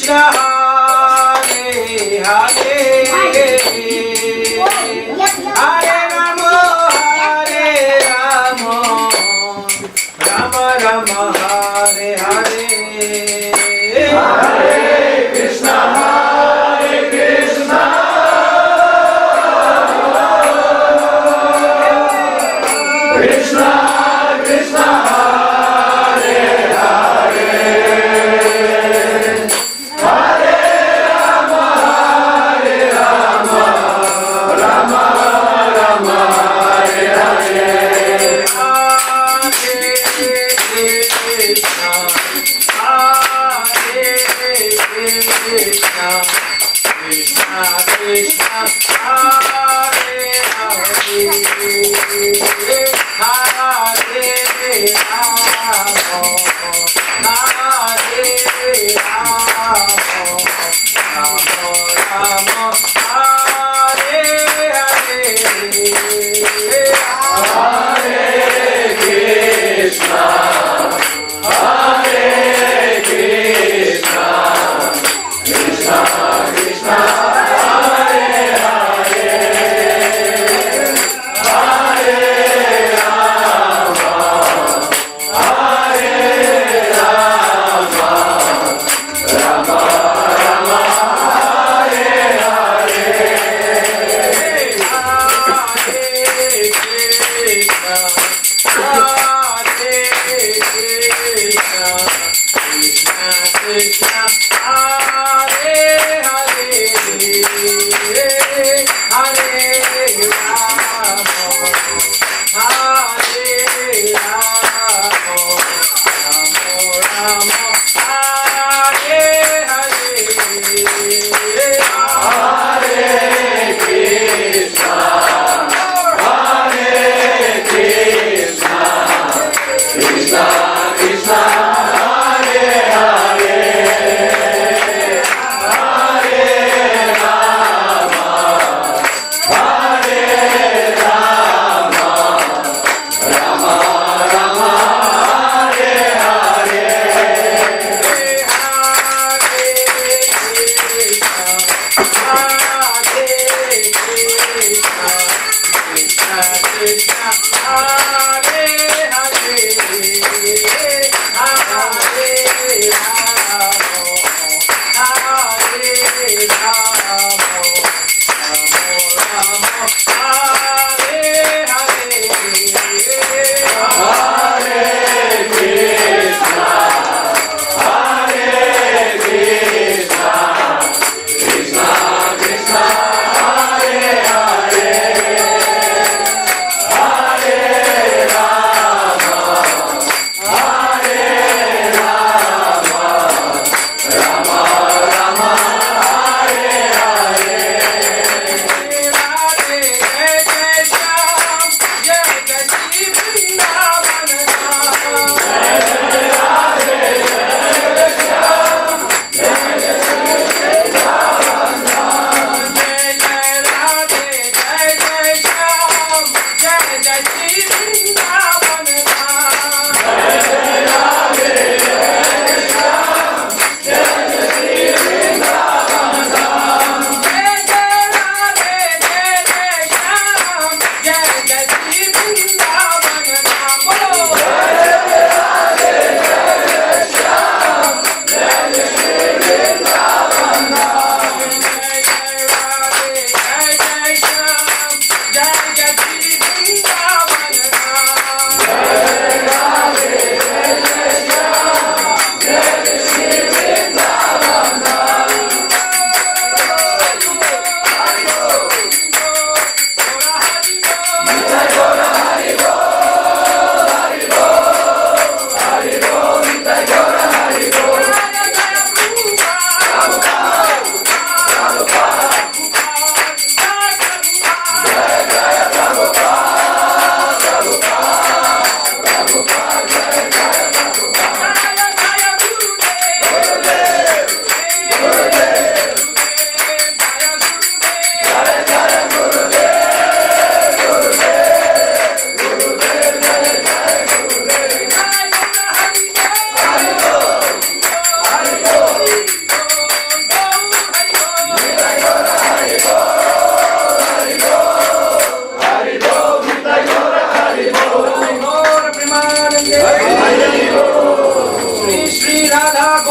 Hare Hare, Hare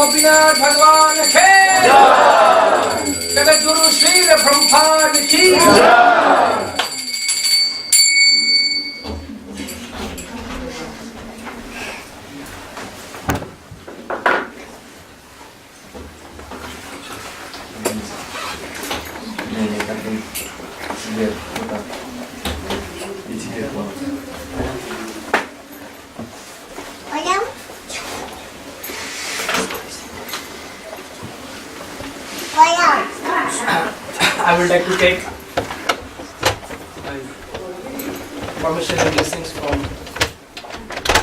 Gopinath भगवान के जगत गुरु श्री प्रभुपाद की I would like to take permission and blessings from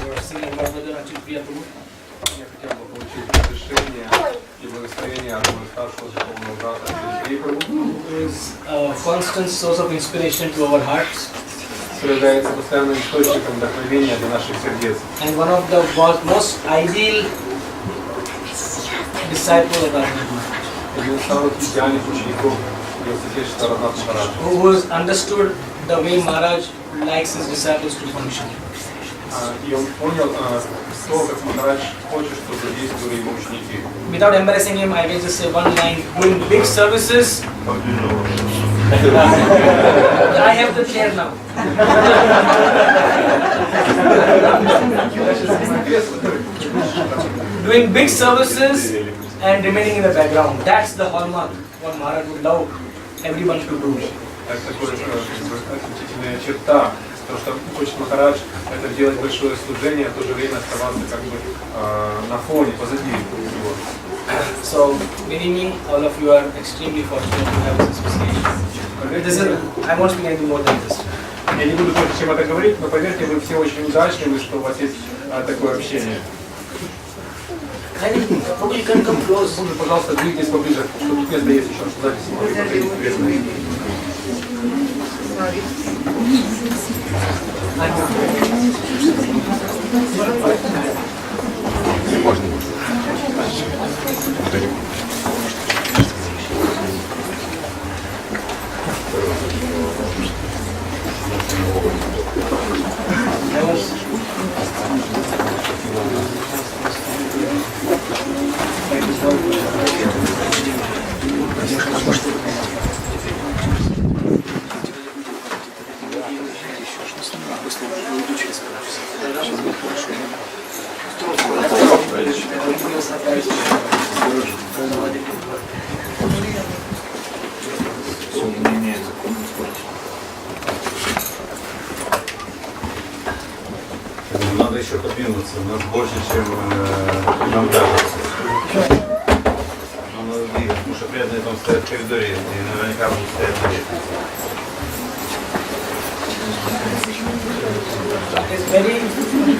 your senior brother Ajit Priya Prabhu. Я хотел бы получить разрешение и благословение от моего старшего духовного брата Ajit Priya Prabhu, Who is a constant source of inspiration to our hearts. который является постоянным источником вдохновения для наших сердец. And one of the most ideal disciples of Radhanatha. Один из самых идеальных учеников Встреча Радханатха Свами. Who has understood the way Maharaj likes his disciples to function. И он понял то, как Махарадж хочет, чтобы действовали его ученики. Without embarrassing him, I will just say one line: doing big services. I have the chair now. Doing big services and remaining in the background. That's the hallmark what Maharaj would love everyone to do. Это такая отличительная черта, то, что хочет Махарадж, это делать большое служение, в то же время оставаться как бы на фоне, позади его. So, believe me, all of you are extremely fortunate to have this association. I won't speak anything more than this. Я не буду больше чем это говорить, но поверьте, вы все очень удачливы, что у вас есть такое общение. You can come close. Пожалуйста, двигайтесь поближе, что тут место есть еще, что записи могли проходить интересные. Можно. Надо еще подвинуться, у нас больше, чем нам кажется. Нам надо двигаться, потому что преданные там стоят в коридоре и наверняка будут стоять на лестнице. It's very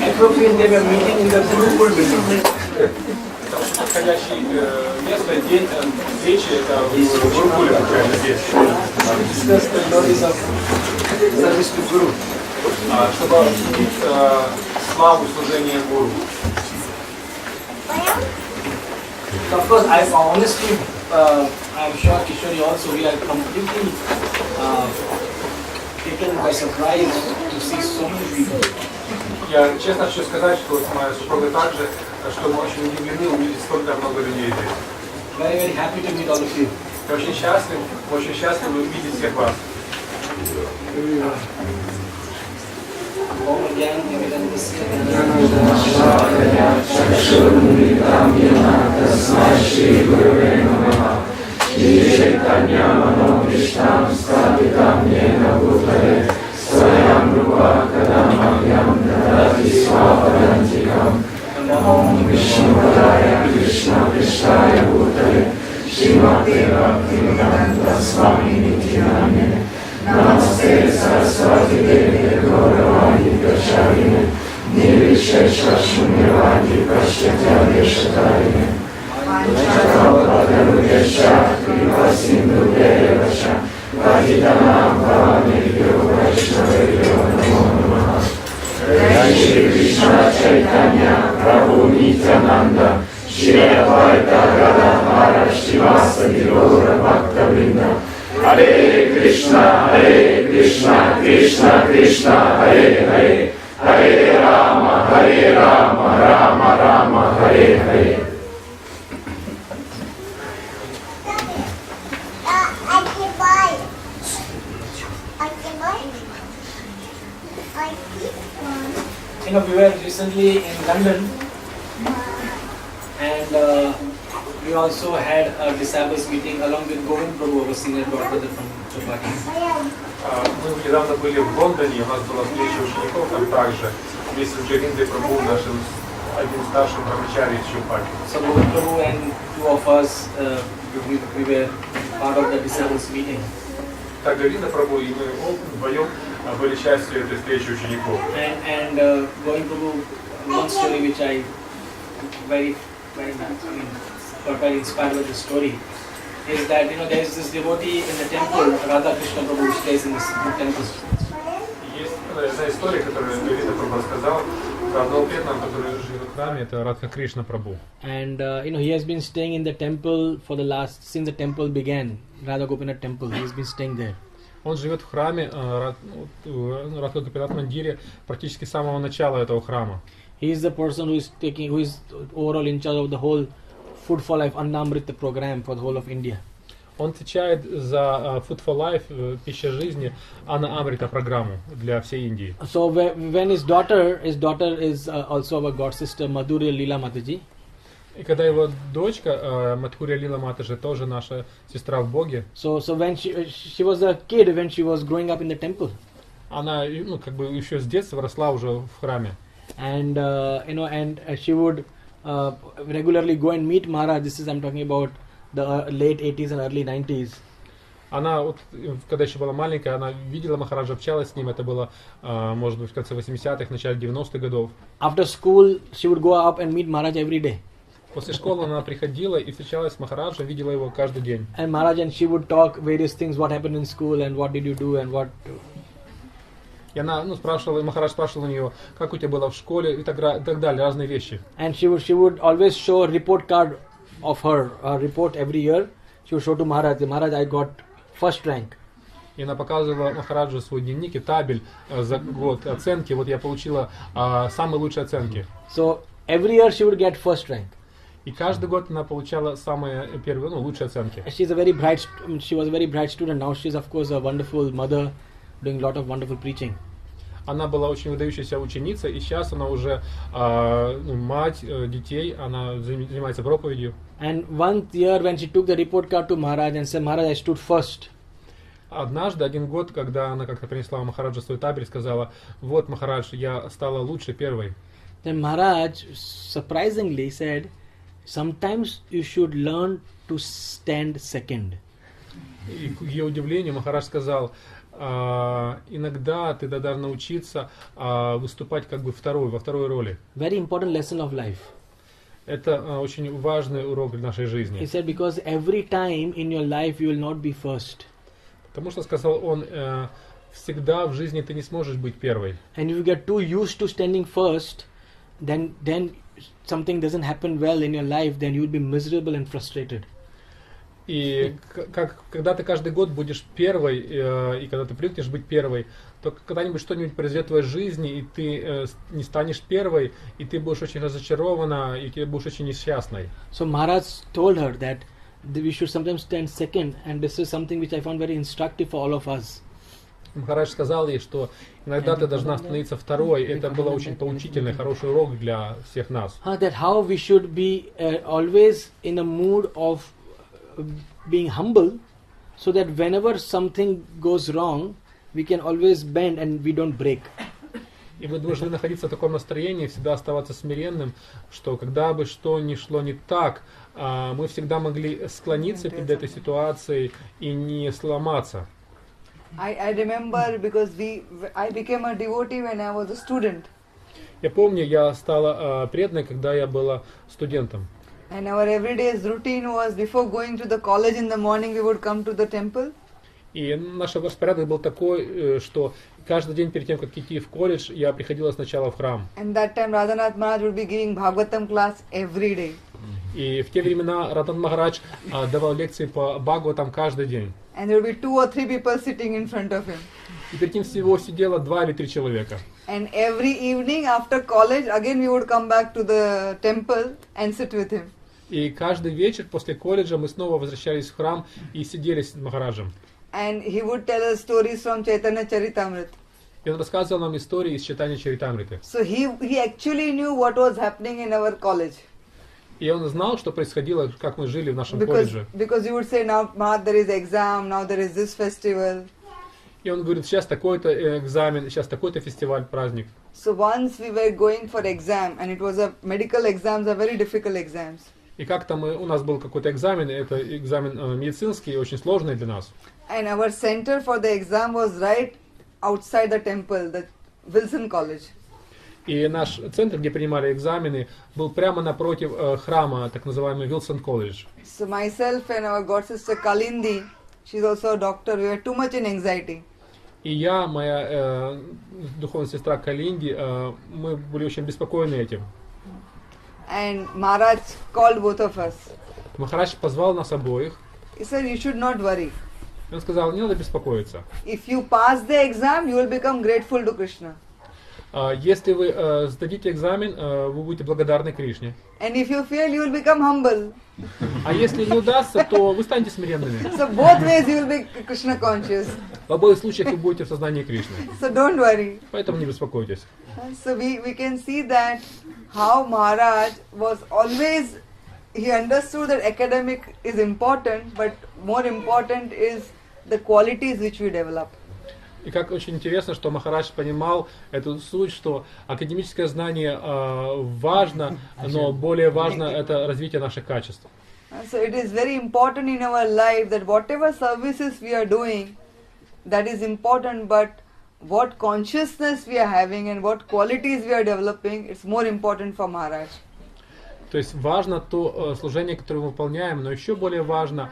appropriate they were meeting in the Gurukul building. Подходящее место, день встречи, это в Гурукуле, буквально здесь. Discuss the glories of service to Guru. Чтобы обсудить славу служения Гуру. Of course, I honestly, I'm sure Kishori also, we are completely taken by surprise to see so many people. Я честно хочу сказать, что с моей супругой также, что мы очень удивлены увидеть столько много людей здесь. Very, very happy to meet all of you. Я очень счастлив увидеть всех вас. Namaste Saraswati Devi Gauravani Pracharine Nirvishesha Shunyavadi Pashyatya Deshatarine Chakapadharudesha Kriva Sindhu Devasha Vahitanam Bhavamedyo Vaishnavyo Namo Namaha Jai Shri Krishna Chaitanya Prabhu Nityananda Shri Advaita Gadadhara Srivasadi Gaura Bhakta Vrinda Hare Krishna, Krishna Krishna, Hare Hare, Hare Rama, Rama Rama, Hare Hare. London, and we also had a disciples meeting along with Govind Prabhu, our senior God brother from Chopati. Мы недавно были в Лондоне, у нас была встреча учеников, там также вместе с Говиндой Прабhu, нашим одним старшим брамачари из Чопати. So Govind Prabhu and two of us, we were part of the disciples meeting. Так Говинда Прабhu и мы вдвоем были частью этой встречи учеников. And Govind Prabhu, one story which I very got very inspired by the story is that there is this devotee in the temple, Radha Krishna Prabhu, who stays in this temple. Есть одна история, которую Говинда Прабhu рассказал про одного преданного, который живет в храме, это Радха Кришна Прабhu. And he has been staying in the temple for the since the temple began, Radha Gopinath temple. He has been staying there. Он живет в храме Радха Гопинат Мандире практически с самого начала этого храма. He is the person who is overall in charge of the whole Food for Life Annamrita program for the whole of India. Он отвечает за Food for Life, пища жизни, Анна Амрита программу для всей Индии. So when his daughter is also our god sister Madhurya Leela Mataji. И когда его дочка Мадхурья Лила Матаджи, тоже наша сестра в Боге. So when she was a kid when she was growing up in the temple. Она как бы еще с детства росла уже в храме. And she would regularly go and meet Maharaj. I'm talking about the late 80s and early 90s. Она, когда еще была маленькая, она видела Махараджа, общалась с ним. Это было, может быть, в конце 80-х, начале 90-х годов. After school, she would go up and meet Maharaj every day. После школы она приходила и встречалась с Махараджем, видела его каждый день. And Maharaj and she would talk various things, what happened in school and what did you do and what. И она спрашивала, и Махарадж спрашивал у нее, как у тебя было в школе и так далее, разные вещи. And she would always show a report card of her report every year. She would show to Maharaj, Maharaj, I got first rank. И она показывала Махараджу свой дневник и табель за год оценки. Вот я получила самые лучшие оценки. So every year she would get first rank. И каждый год она получала самые первые, лучшие оценки. She was a very bright student. Now she is of course a wonderful mother, doing a lot of wonderful preaching. Она была очень выдающаяся ученица, и сейчас она уже мать детей, она занимается проповедью. And one year when she took the report card to Maharaj and said, Maharaj, I stood first. Однажды, один год, когда она как-то принесла Махараджу свой табель, сказала, вот, Махарадж, я стала лучше первой. Then Maharaj surprisingly said, sometimes you should learn to stand second. И к ее удивлению Махарадж сказал, иногда ты должна научиться выступать как бы во второй роли. Very important lesson of life. Это очень важный урок для нашей жизни. He said, because every time in your life you will not be first. Потому что, сказал он, всегда в жизни ты не сможешь быть первой. And if you get too used to standing first, then something doesn't happen well in your life, then you will be miserable and frustrated. И когда ты каждый год будешь первой, и когда ты привыкнешь быть первой, то когда-нибудь что-нибудь произойдет в твоей жизни, и ты не станешь первой, и ты будешь очень разочарована, и ты будешь очень несчастной. So Maharaj told her that we should sometimes stand second, and this is something which I found very instructive for all of us. Махарадж сказал ей, что иногда ты должна становиться второй. Это было очень поучительный, хороший урок для всех нас. That how we should be always in a mood of being humble, so that whenever something goes wrong, we can always bend and we don't break. И мы должны находиться в таком настроении, всегда оставаться смиренным, что когда бы что ни шло не так, мы всегда могли склониться перед этой ситуацией и не сломаться. I remember because I became a devotee when I was a student. Я помню, я стала преданной, когда я была студентом. And our everyday's routine was before going to the college in the morning we would come to the temple. И наш распорядок был такой, что каждый день перед тем, как идти в колледж, я приходила сначала в храм. And that time Radhanath Maharaj would be giving Bhagavatam class every day. И в те времена Радхан Махарадж давал лекции по Бхагаватам каждый день. And there would be 2 or 3 people sitting in front of him. И перед ним всего сидело 2 или 3 человека. And every evening after college, again we would come back to the temple and sit with him. И каждый вечер после колледжа мы снова возвращались в храм и сидели с Махараджем. And he would tell us stories from Chaitanya Charitamrita. И он рассказывал нам истории из читания Чаритамриты. So he actually knew what was happening in our college. И он знал, что происходило, как мы жили в нашем колледже. Because you would say, now there is exam, now there is this festival. И он говорит, сейчас такой-то экзамен, сейчас такой-то фестиваль, праздник. So once we were going for exam, and it was a medical exams, are very difficult exams. И как-то у нас был какой-то экзамен, это экзамен медицинский, очень сложный для нас. And our center for the exam was right outside the temple, the Wilson College. И наш центр, где принимали экзамены, был прямо напротив храма, так называемый Wilson College. So myself and our god sister Kalindi, she's also a doctor, we were too much in anxiety. И я, моя духовная сестра Калинди, мы были очень беспокоены этим. And Maharaj called both of us. Махарадж позвал нас обоих. He said, you should not worry. Он сказал, не надо беспокоиться. If you pass the exam, you will become grateful to Krishna. Если вы сдадите экзамен, вы будете благодарны Кришне. And if you fail, you will become humble. А если не удастся, то вы станете смиренными. So both ways you will be Krishna conscious. В обоих случаях вы будете в сознании Кришны. So don't worry. Поэтому не беспокойтесь. So we can see that how Maharaj was always, he understood that academic is important, but more important is the qualities which we develop. И как очень интересно, что Махарадж понимал эту суть, что академическое знание важно, но более важно это развитие наших качеств. So it is very important in our life that whatever services we are doing, that is important, but what consciousness we are having and what qualities we are developing, it's more important for Maharaj. То есть важно то служение, которое мы выполняем, но еще более важно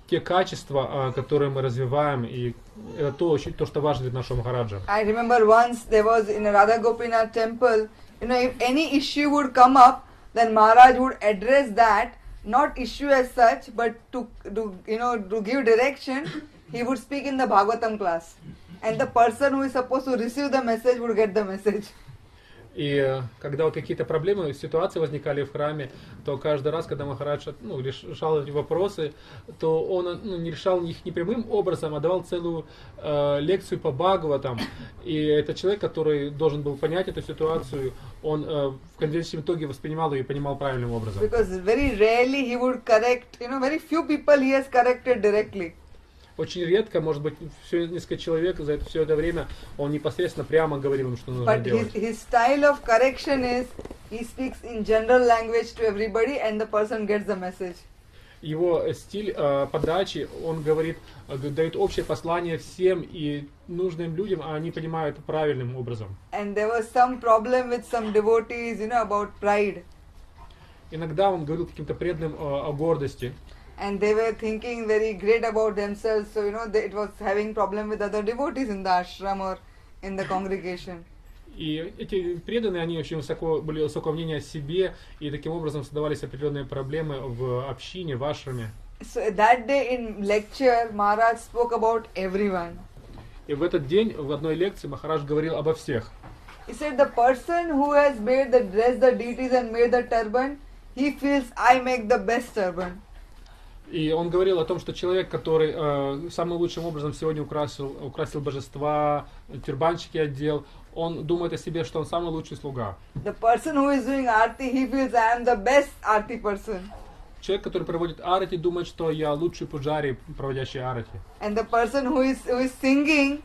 те качества, которые мы развиваем, и это то, что важно для нашего Махараджа. I remember once there was in a Radha Gopinath temple, if any issue would come up, then Maharaj would address that, not issue as such, but to give direction, he would speak in the Bhagavatam class. And the person who is supposed to receive the message would get the message. И когда вот какие-то проблемы, ситуации возникали в храме, то каждый раз, когда Махарадж решал эти вопросы, то он не решал их не прямым образом, а давал целую лекцию по Бхагаватам. И этот человек, который должен был понять эту ситуацию, он в конечном итоге воспринимал ее и понимал правильным образом. Because very rarely he would correct, very few people he has corrected directly. Очень редко, может быть, несколько человек за все это время он непосредственно прямо говорил им, что нужно делать. His style of correction is he speaks in general language to everybody and the person gets the message. Его стиль подачи, он говорит, дает общее послание всем и нужным людям, а они понимают правильным образом. And there was some problem with some devotees, about pride. Иногда он говорил каким-то преданным о гордости. And they were thinking very great about themselves, so it was having problem with other devotees in the ashram or in the congregation. И эти преданные, они очень были высокого мнения о себе, и таким образом создавались определенные проблемы в общине, в ашраме. So that day in lecture, Maharaj spoke about everyone. И в этот день в одной лекции Махарадж говорил обо всех. He said the person who has made the dress the deities and made the turban, he feels I make the best turban. И он говорил о том, что человек, который самым лучшим образом сегодня украсил божества, тюрбанчики одел, он думает о себе, что он самый лучший слуга. The person who is doing arti, he feels I am the best arti person. Человек, который проводит арати, думает, что я лучший пуджари, проводящий арати. And the person who is singing,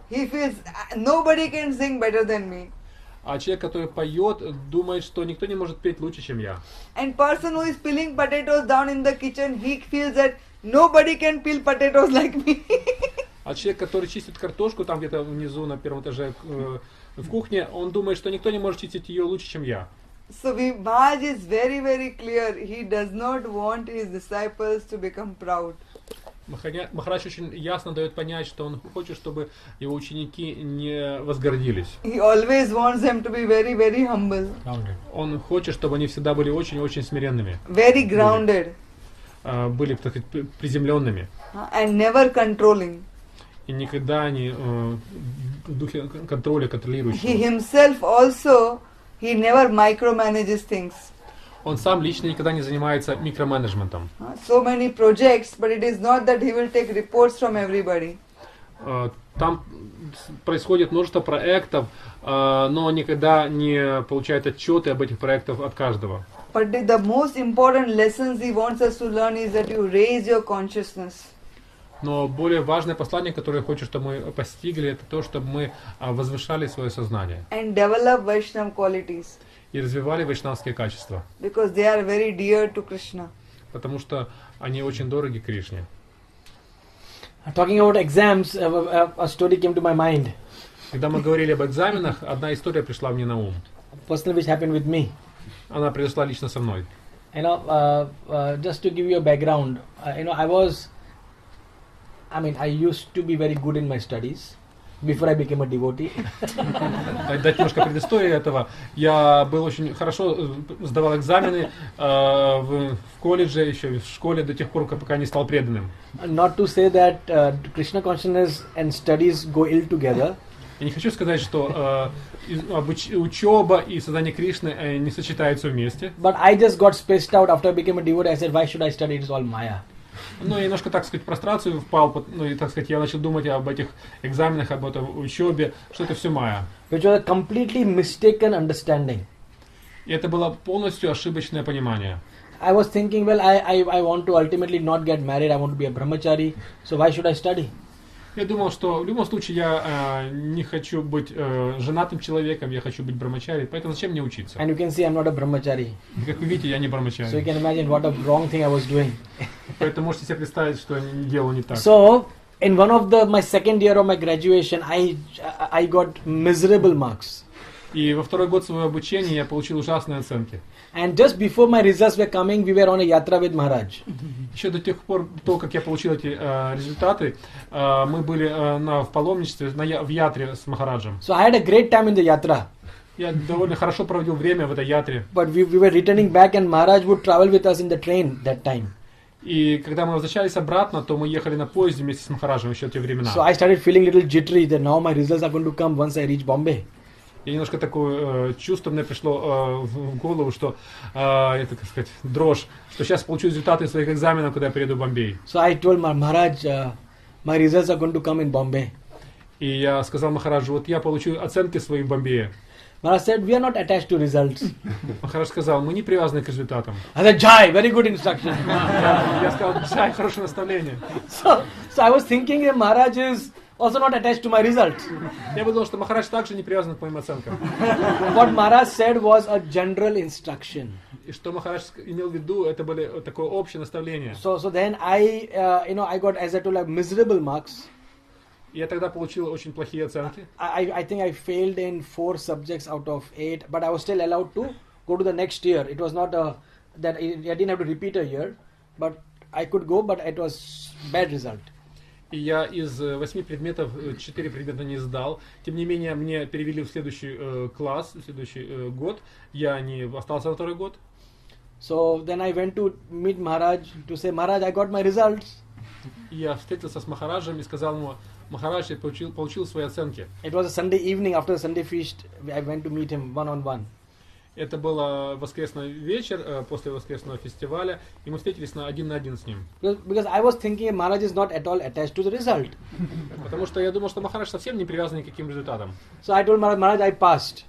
he feels nobody can sing better than me. А человек, который поет, думает, что никто не может петь лучше, чем я. And person who is peeling potatoes down in the kitchen, he feels that nobody can peel potatoes like me. А человек, который чистит картошку там где-то внизу на первом этаже в кухне, он думает, что никто не может чистить ее лучше, чем я. So Maharaj is very, very clear. He does not want his disciples to become proud. Махарадж очень ясно дает понять, что он хочет, чтобы его ученики не возгордились. He always wants them to be very, very humble. Он хочет, чтобы они всегда были очень-очень смиренными. Very grounded. Были, так сказать, приземленными. And never controlling. И никогда не в духе контроля, контролирующего. He himself also, he never micromanages things. Он сам лично никогда не занимается So many projects, but it is not that he will take reports from everybody. там происходит множество проектов, но никогда не получают отчеты об этих проектах от каждого. But the most important lessons he wants us to learn is that you raise your consciousness. Но более важное послание, которое хочет, чтобы мы постигли, это то, чтобы мы возвышали свое сознание. And develop Vaishnava qualities. И развивали вайшнавские качества. Because they are very dear to Krishna. Потому что они очень дороги Кришне. Talking about exams, a story came to my mind. Когда мы говорили об экзаменах, одна история пришла мне на ум. Personally, which happened with me. Она произошла лично со мной. You know, just to give you a background, you know, I used to be very good in my studies before I became a devotee. Дать немножко предыстории этого. Я был очень хорошо, сдавал экзамены в колледже, еще в школе до тех пор, пока не стал преданным. Not to say that Krishna consciousness and studies go ill together. Я не хочу сказать, что учеба и сознание Кришны не сочетаются вместе. But I just got spaced out after I became a devotee. I said, why should I study? It's all Maya. Ну, я немножко, так сказать, в прострацию впал, ну, и, так сказать, я начал думать об этих экзаменах, об этой учебе, что это все майя. Which was a completely mistaken understanding. И это было полностью ошибочное понимание. I was thinking, well, I want to ultimately not get married. I want to be a brahmachari. So why should I study? Я думал, что в любом случае я не хочу быть женатым человеком, я хочу быть брамачари, поэтому зачем мне учиться? And you can see I'm not a brahmachari. И как вы видите, я не брамачари. So you can imagine what a wrong thing I was doing. Поэтому можете себе представить, что я делал не так. So in one of my second year of my graduation, I got miserable marks. И во второй год своего обучения я получил ужасные оценки. And just before my results were coming, we were on a yatra with Maharaj. Еще до тех пор, как я получил эти результаты, мы были в паломничестве, в ятре с Махараджем. So I had a great time in the yatra. Я довольно хорошо проводил время в этой ятре. But we were returning back and Maharaj would travel with us in the train that time. И когда мы возвращались обратно, то мы ехали на поезде вместе с Махараджем еще в те времена. So I started feeling a little jittery that now my results are going to come once I reach Bombay. И немножко такое чувство мне пришло в голову, что это, так сказать, дрожь, что сейчас получу результаты своих экзаменов, когда я приеду в Бомбей. So I told Maharaj, my results are going to come in Bombay. И я сказал Махараджу, вот я получу оценки свои в Бомбее. Maharaj said, we are not attached to results. Махарадж сказал, мы не привязаны к результатам. I said, Jai, very good instruction. Я сказал, Джай, хорошее наставление. So I was thinking that Maharaj is also not attached to my results. Я подумал, что Махарадж также не привязан к моим оценкам. What Maharaj said was a general instruction. И что Махарадж имел в виду, это были такое общее наставление. So then I got, as I told you, miserable marks. Я тогда получил очень плохие оценки. I think I failed in 4 subjects out of 8, but I was still allowed to go to the next year. It was not that I didn't have to repeat a year, but I could go, but it was bad result. И я из 8 предметов 4 предмета не сдал. Тем не менее, мне перевели в следующий класс, в следующий год. Я не остался на второй год. So then I went to meet Maharaj to say, Maharaj, I got my results. И я встретился с Махараджем и сказал ему, Махарадж, я получил свои оценки. It was a Sunday evening after the Sunday feast. I went to meet him one-on-one. Это был воскресный вечер после воскресного фестиваля, и мы встретились один на один с ним. Because I was thinking Maharaj is not at all attached to the result. Потому что я думал, что Махарадж совсем не привязан ни к каким результатам. So I told Maharaj, I passed.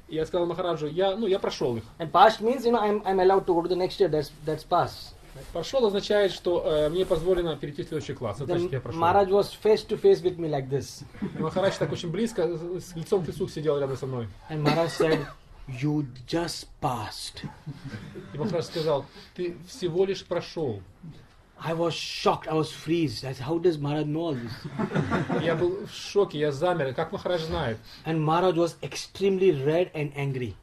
И я сказал Махараджу, я прошел их. And passed means, I'm allowed to go to the next year. That's pass. Прошел означает, что мне позволено перейти в следующий класс. Это значит, я прошел. Maharaj was face to face with me like this. И Махарадж так очень близко, с лицом к лицу сидел рядом со мной. And Maharaj said, you just passed. И Махарадж сказал, ты всего лишь прошел. I was shocked. I was freezed. I said, how does Maharaj know all this? Я был в шоке, я замер. Как Махарадж знает? And Maharaj was extremely red and angry.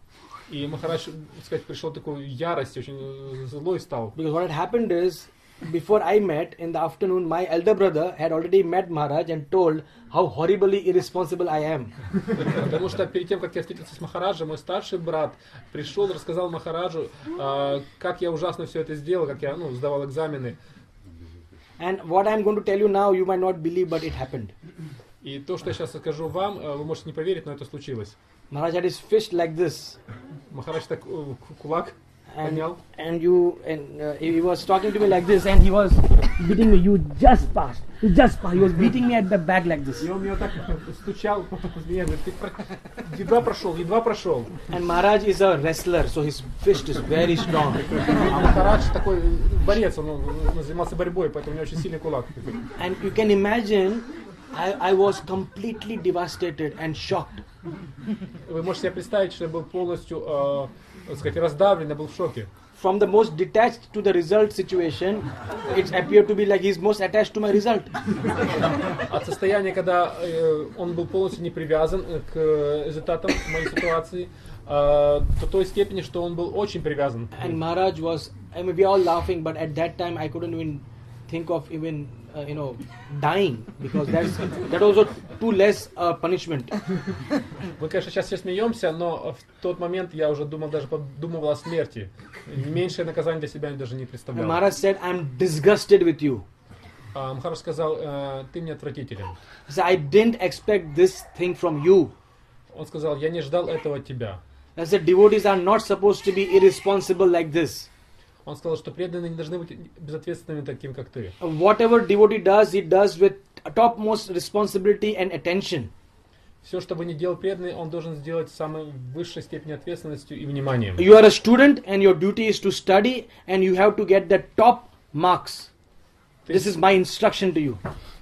И Махарадж, так сказать, пришел в такую ярость, очень злой стал. Because what had happened is, before I met, in the afternoon, my elder brother had already met Maharaj and told how horribly irresponsible I am. Потому что перед тем, как я встретился с Махараджем, мой старший брат пришел и рассказал Махараджу, как я ужасно все это сделал, как я сдавал экзамены. And what I'm going to tell you now, you might not believe, but it happened. И то, что я сейчас скажу вам, вы можете не поверить, но это случилось. Maharaj had his fist like this. Махарадж так кулак. поднял. And he was talking to me like this, and he was beating me. You just passed. He was beating me at the back like this. И он меня так стучал, говорит, ты едва прошел. And Maharaj is a wrestler, so his fist is very strong. А Махарадж такой борец, он занимался борьбой, поэтому у него очень сильный кулак. And you can imagine, I was completely devastated and shocked. Вы можете себе представить, что я был полностью, так сказать, раздавлен, я был в шоке. From the most detached to the result situation, it appeared to be like he's most attached to my result. От состояния, когда он был полностью не привязан к результатам моей ситуации, до той степени, что он был очень привязан. And Maharaj was, I mean, we all laughing, but at that time I couldn't even think of even, dying, because that was too less punishment. Мы, конечно, сейчас все смеемся, но в тот момент я уже подумывал о смерти. Меньшее наказание для себя я даже не And представлял. Maharaj said, I'm disgusted with you. Махарадж сказал, ты мне отвратителен. So I didn't expect this thing from you. Он сказал, я не ждал этого от тебя. I said, devotees are not supposed to be irresponsible like this. Он сказал, что преданные не должны быть безответственными таким, как ты. Whatever devotee does, he does with topmost responsibility and attention. Все, что бы ни делал преданный, он должен сделать с самой высшей степенью ответственностью и вниманием. You are a student and your duty is to study and you have to get the top marks. This is my instruction to you.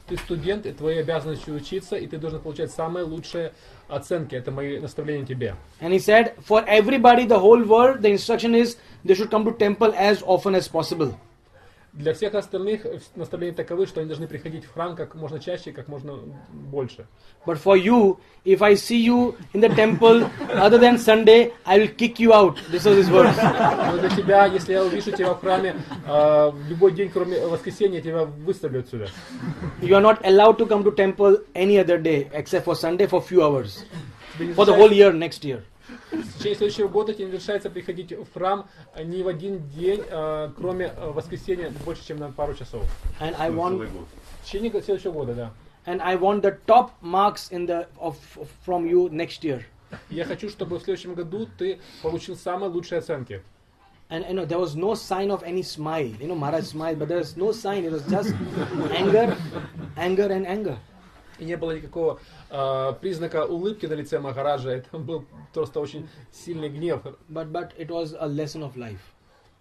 Ты студент, и твоей обязанностью учиться, и ты должен получать самые лучшие оценки. Это мои наставления тебе. And he said, for everybody, the whole world, the instruction is they should come to temple as often as possible. Для всех остальных наставления таковы, что они должны приходить в храм как можно чаще и как можно больше. But for you, if I see you in the temple other than Sunday, I will kick you out. This was his words. Но для тебя, если я увижу тебя в храме в любой день, кроме воскресенья, я тебя выставлю отсюда. You are not allowed to come to temple any other day except for Sunday for few hours. For the whole year, next year. В течение следующего года тебе не разрешается приходить в храм ни в один день, кроме воскресенья, больше, чем на пару часов. And I want, В течение следующего года, да. and I want the top marks from you next year. Я хочу, чтобы в следующем году ты получил самые лучшие оценки. And there was no sign of any smile. Maharaj smiled, but there was no sign. It was just anger, anger and anger. И не было никакого признака улыбки на лице Махараджа. Это был просто очень сильный гнев. But it was a lesson of life.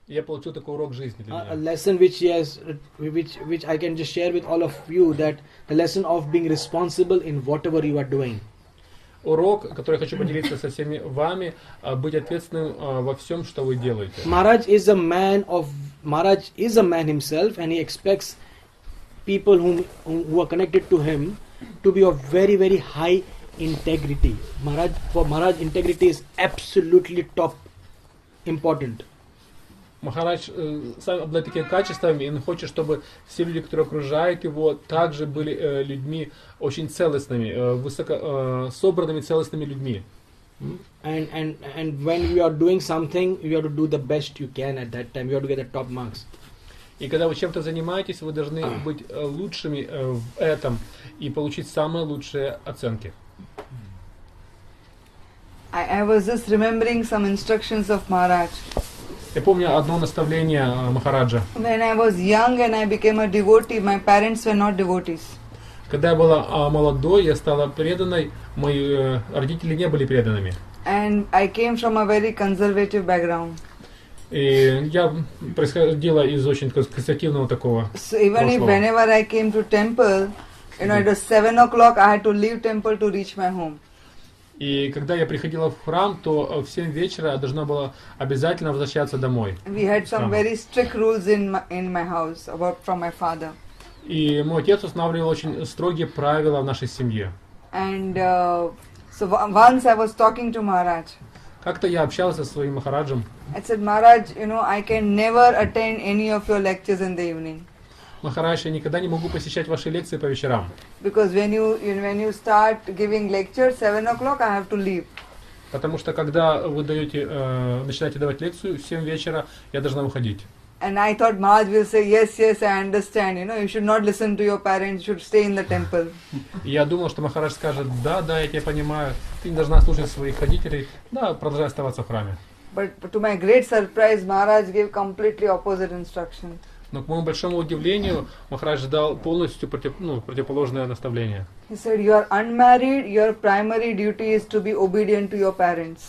Я получил такой урок жизни для A меня. lesson which I can just share with all of you, that the lesson of being responsible in whatever you are doing. Урок, который я хочу поделиться со всеми вами, быть ответственным во всем, что вы делаете. Maharaj is a man himself, and he expects people who are connected to him to be of very, very high integrity. For Maharaj, integrity is absolutely top important. Махарадж сам обладает такими качествами, и он хочет, чтобы все люди, которые окружают его, также были людьми очень целостными, высоко собранными, целостными людьми. And when you are doing something, you have to do the best you can at that time. You have to get the top marks. И когда вы чем-то занимаетесь, вы должны быть лучшими в этом и получить самые лучшие оценки. I was just remembering some instructions of Maharaj. Я помню одно наставление Махараджа. When I was young and I became a devotee, my parents were not devotees. Когда я была молодой, я стала преданной, мои родители не были преданными. And I came from a very conservative background. И я происходила из очень консервативного такого So even if прошлого. whenever I came to temple, it was 7 o'clock, I had to leave temple to reach my home. И когда я приходила в храм, то в 7 вечера я должна была обязательно возвращаться домой. We had some very strict rules in my house from my father. И мой отец устанавливал очень строгие правила в нашей семье. And so once I was talking to Maharaj. Как-то я общался со своим Махараджем. I said, Maharaj, I can never attend any of your lectures in the evening. Махарадж, я никогда не могу посещать ваши лекции по вечерам. Because when you start giving lectures 7 o'clock, I have to leave. Потому что когда вы начинаете давать лекцию в 7 вечера, я должна выходить. And I thought Maharaj will say, yes, I understand. You should not listen to your parents, you should stay in the temple. И я думал, что Махарадж скажет, да, я тебя понимаю, ты не должна слушать своих родителей, да, продолжай оставаться в храме. But to my great surprise, Maharaj gave completely opposite instruction. Но к моему большому удивлению, Махарадж дал полностью противоположное наставление. He said, you are unmarried, your primary duty is to be obedient to your parents.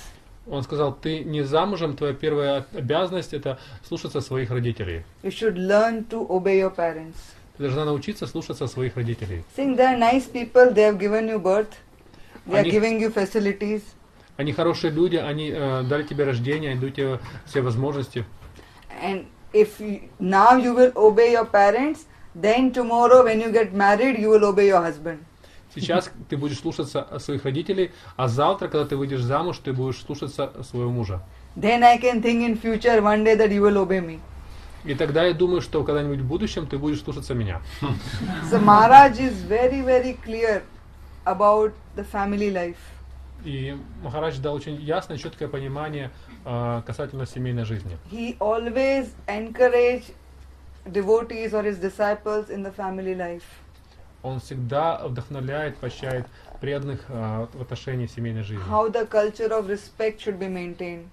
Он сказал, ты не замужем, твоя первая обязанность это слушаться своих родителей. You should learn to obey your parents. Ты должна научиться слушаться своих родителей. Seeing they are nice people, they have given you birth, they are giving you facilities. Они хорошие люди, они дали тебе рождение, они дают тебе все возможности. And if now you will obey your parents, then tomorrow when you get married, you will obey your husband. Сейчас ты будешь слушаться своих родителей, а завтра, когда ты выйдешь замуж, ты будешь слушаться своего мужа. Then I can think in future one day that you will obey me. И тогда я думаю, что когда-нибудь в будущем ты будешь слушаться меня. So Maharaj is very, very clear about the family life. И Махарадж дал очень ясное, четкое понимание касательно семейной жизни. He always encouraged devotees or his disciples in the family life. Он всегда вдохновляет, поощряет преданных в отношении семейной жизни. How the culture of respect should be maintained.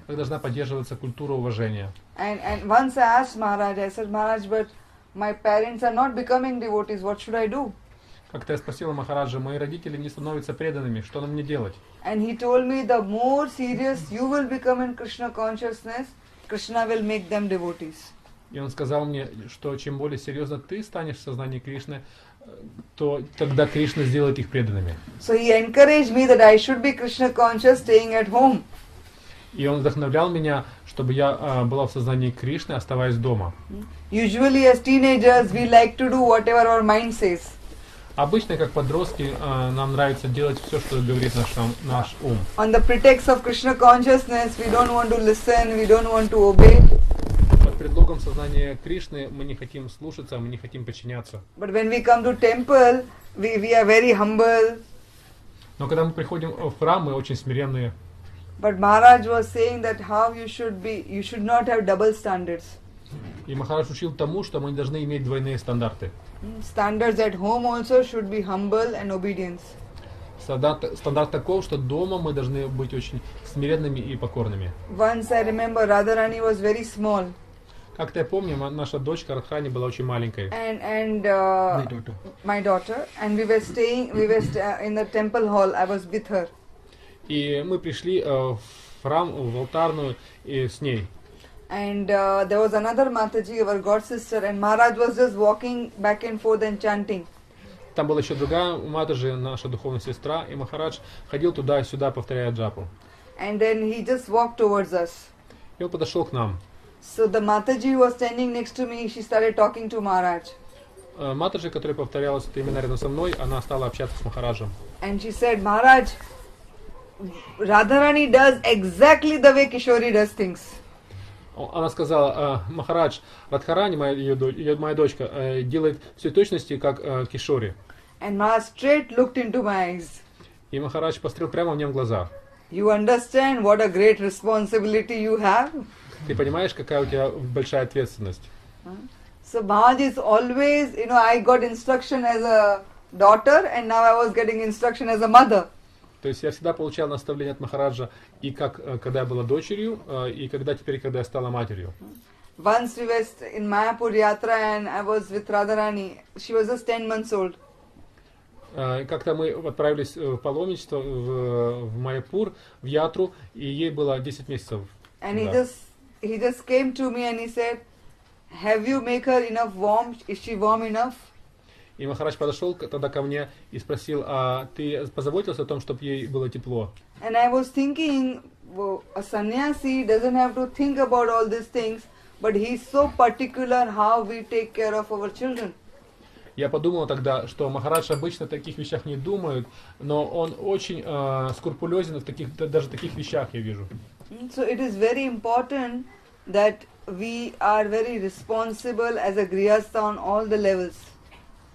Как должна поддерживаться культура уважения. And once I asked Maharaj, I said, Maharaj, but my parents are not becoming devotees, what should I do? Как-то я спросила Махараджа, мои родители не становятся преданными, что нам мне делать? And he told me, the more serious you will become in Krishna consciousness, Krishna will make them devotees. И он сказал мне, что чем более серьезно ты станешь в сознании Кришны, то тогда Кришна сделает их преданными. So he encouraged me that I should be Krishna conscious staying at home. И он вдохновлял меня, чтобы я была в сознании Кришны, оставаясь дома. Usually as teenagers, we like to do whatever our mind says. Обычно, как подростки, нам нравится делать все, что говорит наш ум. On the pretext of Krishna consciousness, we don't want to listen, we don't want to obey. Под предлогом сознания Кришны мы не хотим слушаться, мы не хотим подчиняться. But when we come to temple, we are very humble. Но когда мы приходим в храм, мы очень смиренные. But Maharaj was saying that how you should not have double standards. И Махарадж учил тому, что мы не должны иметь двойные стандарты. Standards at home also should be humble and obedience. Стандарт таков, что дома мы должны быть очень смиренными и покорными. Once I remember Radharani was very small. Как-то я помню, наша дочка Радхани была очень маленькой. And my daughter, and we were in the temple hall. I was with her. И мы пришли в храм, в алтарную, и с ней. And there was another Mataji, our god sister, and Maharaj was just walking back and forth and chanting. Там была еще другая Матаджи, наша духовная сестра, и Махарадж ходил туда и сюда, повторяя джапу. And then he just walked towards us. И он подошел к нам. So the Mataji who was standing next to me, she started talking to Maharaj. Матаджи, которая повторялась именно рядом со мной, она стала общаться с Махараджем. And she said, Maharaj, Radharani does exactly the way Kishori does things. Она сказала, Махарадж, Радхарани, моя дочка, делает все точности, как Кишори. And Maharaj straight looked into my eyes. И Махарадж посмотрел прямо мне в глаза. You understand what a great responsibility you have? Ты понимаешь, какая у тебя большая ответственность? So Maharaj is always, I got instruction as a daughter and now I was getting instruction as a mother. То есть я всегда получал наставления от Махараджа, и когда я была дочерью, и когда я стала матерью. Once we were in Mayapur Yatra and I was with Radharani. She was just 10 months old. Как-то мы отправились в паломничество в Майяпур, в Ятру, и ей было 10 месяцев. And he just came to me and he said, have you make her enough warm? Is she warm enough? И Махарадж подошел тогда ко мне и спросил, а ты позаботился о том, чтобы ей было тепло? And I was thinking, a sannyasi doesn't have to think about all these things, but he's so particular how we take care of our children. Я подумал тогда, что Махарадж обычно о таких вещах не думает, но он очень скрупулезен в даже таких вещах, я вижу. So it is very important that we are very responsible as a grihastha on all the levels.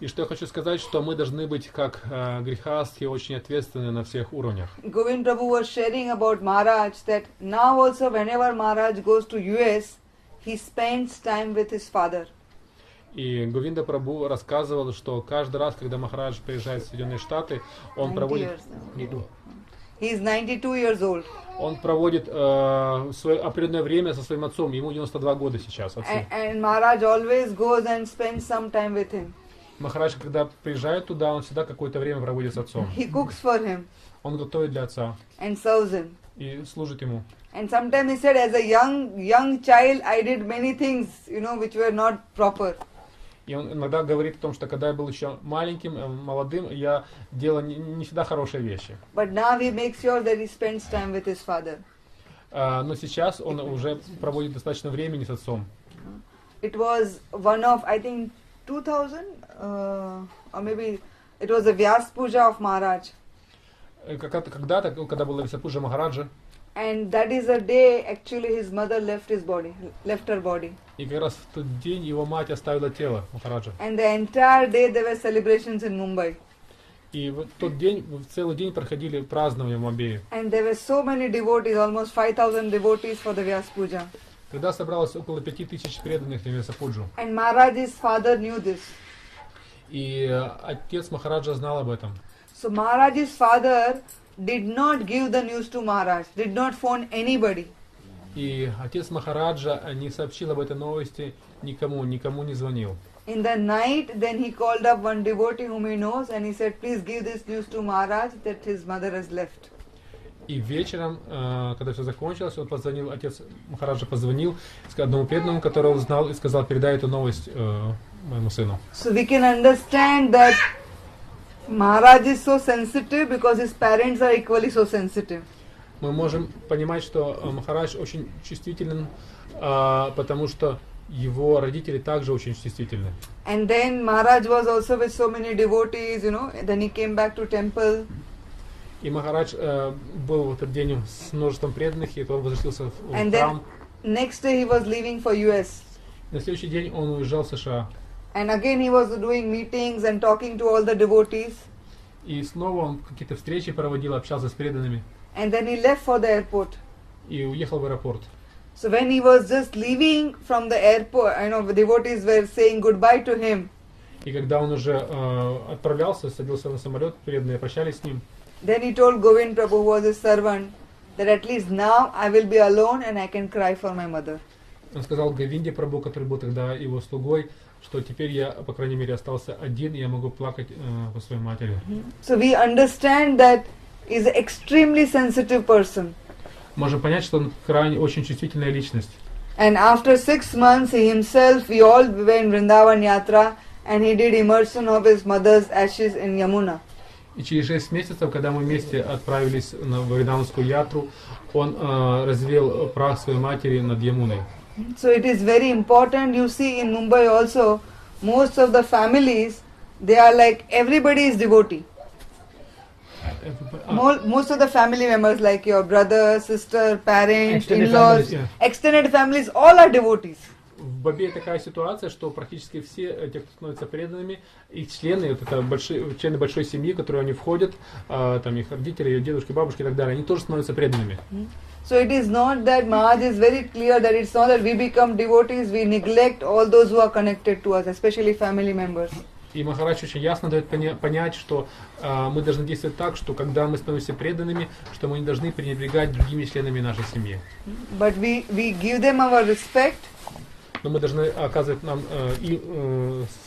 И что я хочу сказать, что мы должны быть как грихастхи очень ответственны на всех уровнях. Govind Prabhu was sharing about Maharaj that now also whenever Maharaj goes to US, he spends time with his father. И Говинда Прабху рассказывал, что каждый раз, когда Махарадж приезжает в Соединенные Штаты, он проводит... He is 92 years old. Он проводит свое определенное время со своим отцом. Ему 92 года сейчас, отцу. And Maharaj always goes and spends some time with him. Махарадж, когда приезжает туда, он всегда какое-то время проводит с отцом. He cooks for him Он готовит для отца and serves him. и служит ему. And sometimes he said, as a young child, I did many things, which were not proper. И он иногда говорит о том, что когда я был еще маленьким, молодым, я делал не всегда хорошие вещи. But now he makes sure that he spends time with his father. Но сейчас он уже проводит достаточно времени с отцом. It was one of, I think, 2000, or maybe it was a Vyas Puja of Maharaj. Когда-то, когда была Висапуджа Махараджа, And that is a day actually his mother left her body. и как раз в тот день его мать оставила тело Махараджа. And the entire day there were celebrations in Mumbai. И в тот день, в целый день проходили празднования в Мумбаи. And there were so many devotees, almost 5,000 devotees for the Vyas Puja. Когда собралось около 5000 преданных на Висапуджу. And Maharaj's father knew this. И отец Махараджа знал об этом. So Maharaj's father did not give the news to Maharaj, did not phone anybody. И отец Махараджа не сообщил об этой новости никому не звонил. In the night, then he called up one devotee whom he knows and he said, please give this news to Maharaj that his mother has left. И вечером, когда все закончилось, он позвонил, отец Махараджа позвонил одному преданному, которого он знал, и сказал, передай эту новость моему сыну. So we can understand that Maharaj is so sensitive because his parents are equally so sensitive. Мы можем понимать, что Махарадж очень чувствителен, потому что его родители также очень чувствительны. And then Maharaj was also with so many devotees, then he came back to temple. И Махарадж был в этот день с множеством преданных, и он возвратился в And храм. then next day he was leaving for US. На следующий день он уезжал в США. And again he was doing meetings and talking to all the devotees. И снова он какие-то встречи проводил, общался с преданными. And then he left for the airport. И уехал в аэропорт. So when he was just leaving from the airport, the devotees were saying goodbye to him. И когда он уже отправлялся, садился на самолет, преданные прощались с ним. Then he told Govind Prabhu, who was his servant, that at least now I will be alone and I can cry for my mother. Он сказал Говинде Прабху, который был тогда его слугой, что теперь я, по крайней мере, остался один, и я могу плакать по своей матери. So we understand that he is an extremely sensitive person. Можем понять, что он крайне очень чувствительная личность. And after 6 months, he himself, we all were in Vrindavan Yatra, and he did immersion of his mother's ashes in Yamuna. И через 6 месяцев, когда мы вместе отправились на Вриндаванскую ятру, он развеял прах своей матери над Ямуной. So it is very important. You see in Mumbai also, most of the families, they are like everybody is devotee. Most of the family members, like your brother, sister, parents, Extended in-laws, families, yeah. extended families, all are devotees. В Бабе такая ситуация, что практически все те, кто становятся преданными, их члены, вот это члены большой семьи, в которую они входят, там их родители, дедушки, бабушки и так далее, они тоже становятся преданными. So it is not that Maharaj is very clear that it's not that we become devotees, we neglect all those who are connected to us, especially family members. И Махарадж очень ясно дает понять, что мы должны действовать так, что когда мы становимся преданными, что мы не должны пренебрегать другими членами нашей семьи. But we give them our respect. Но мы должны оказывать нам и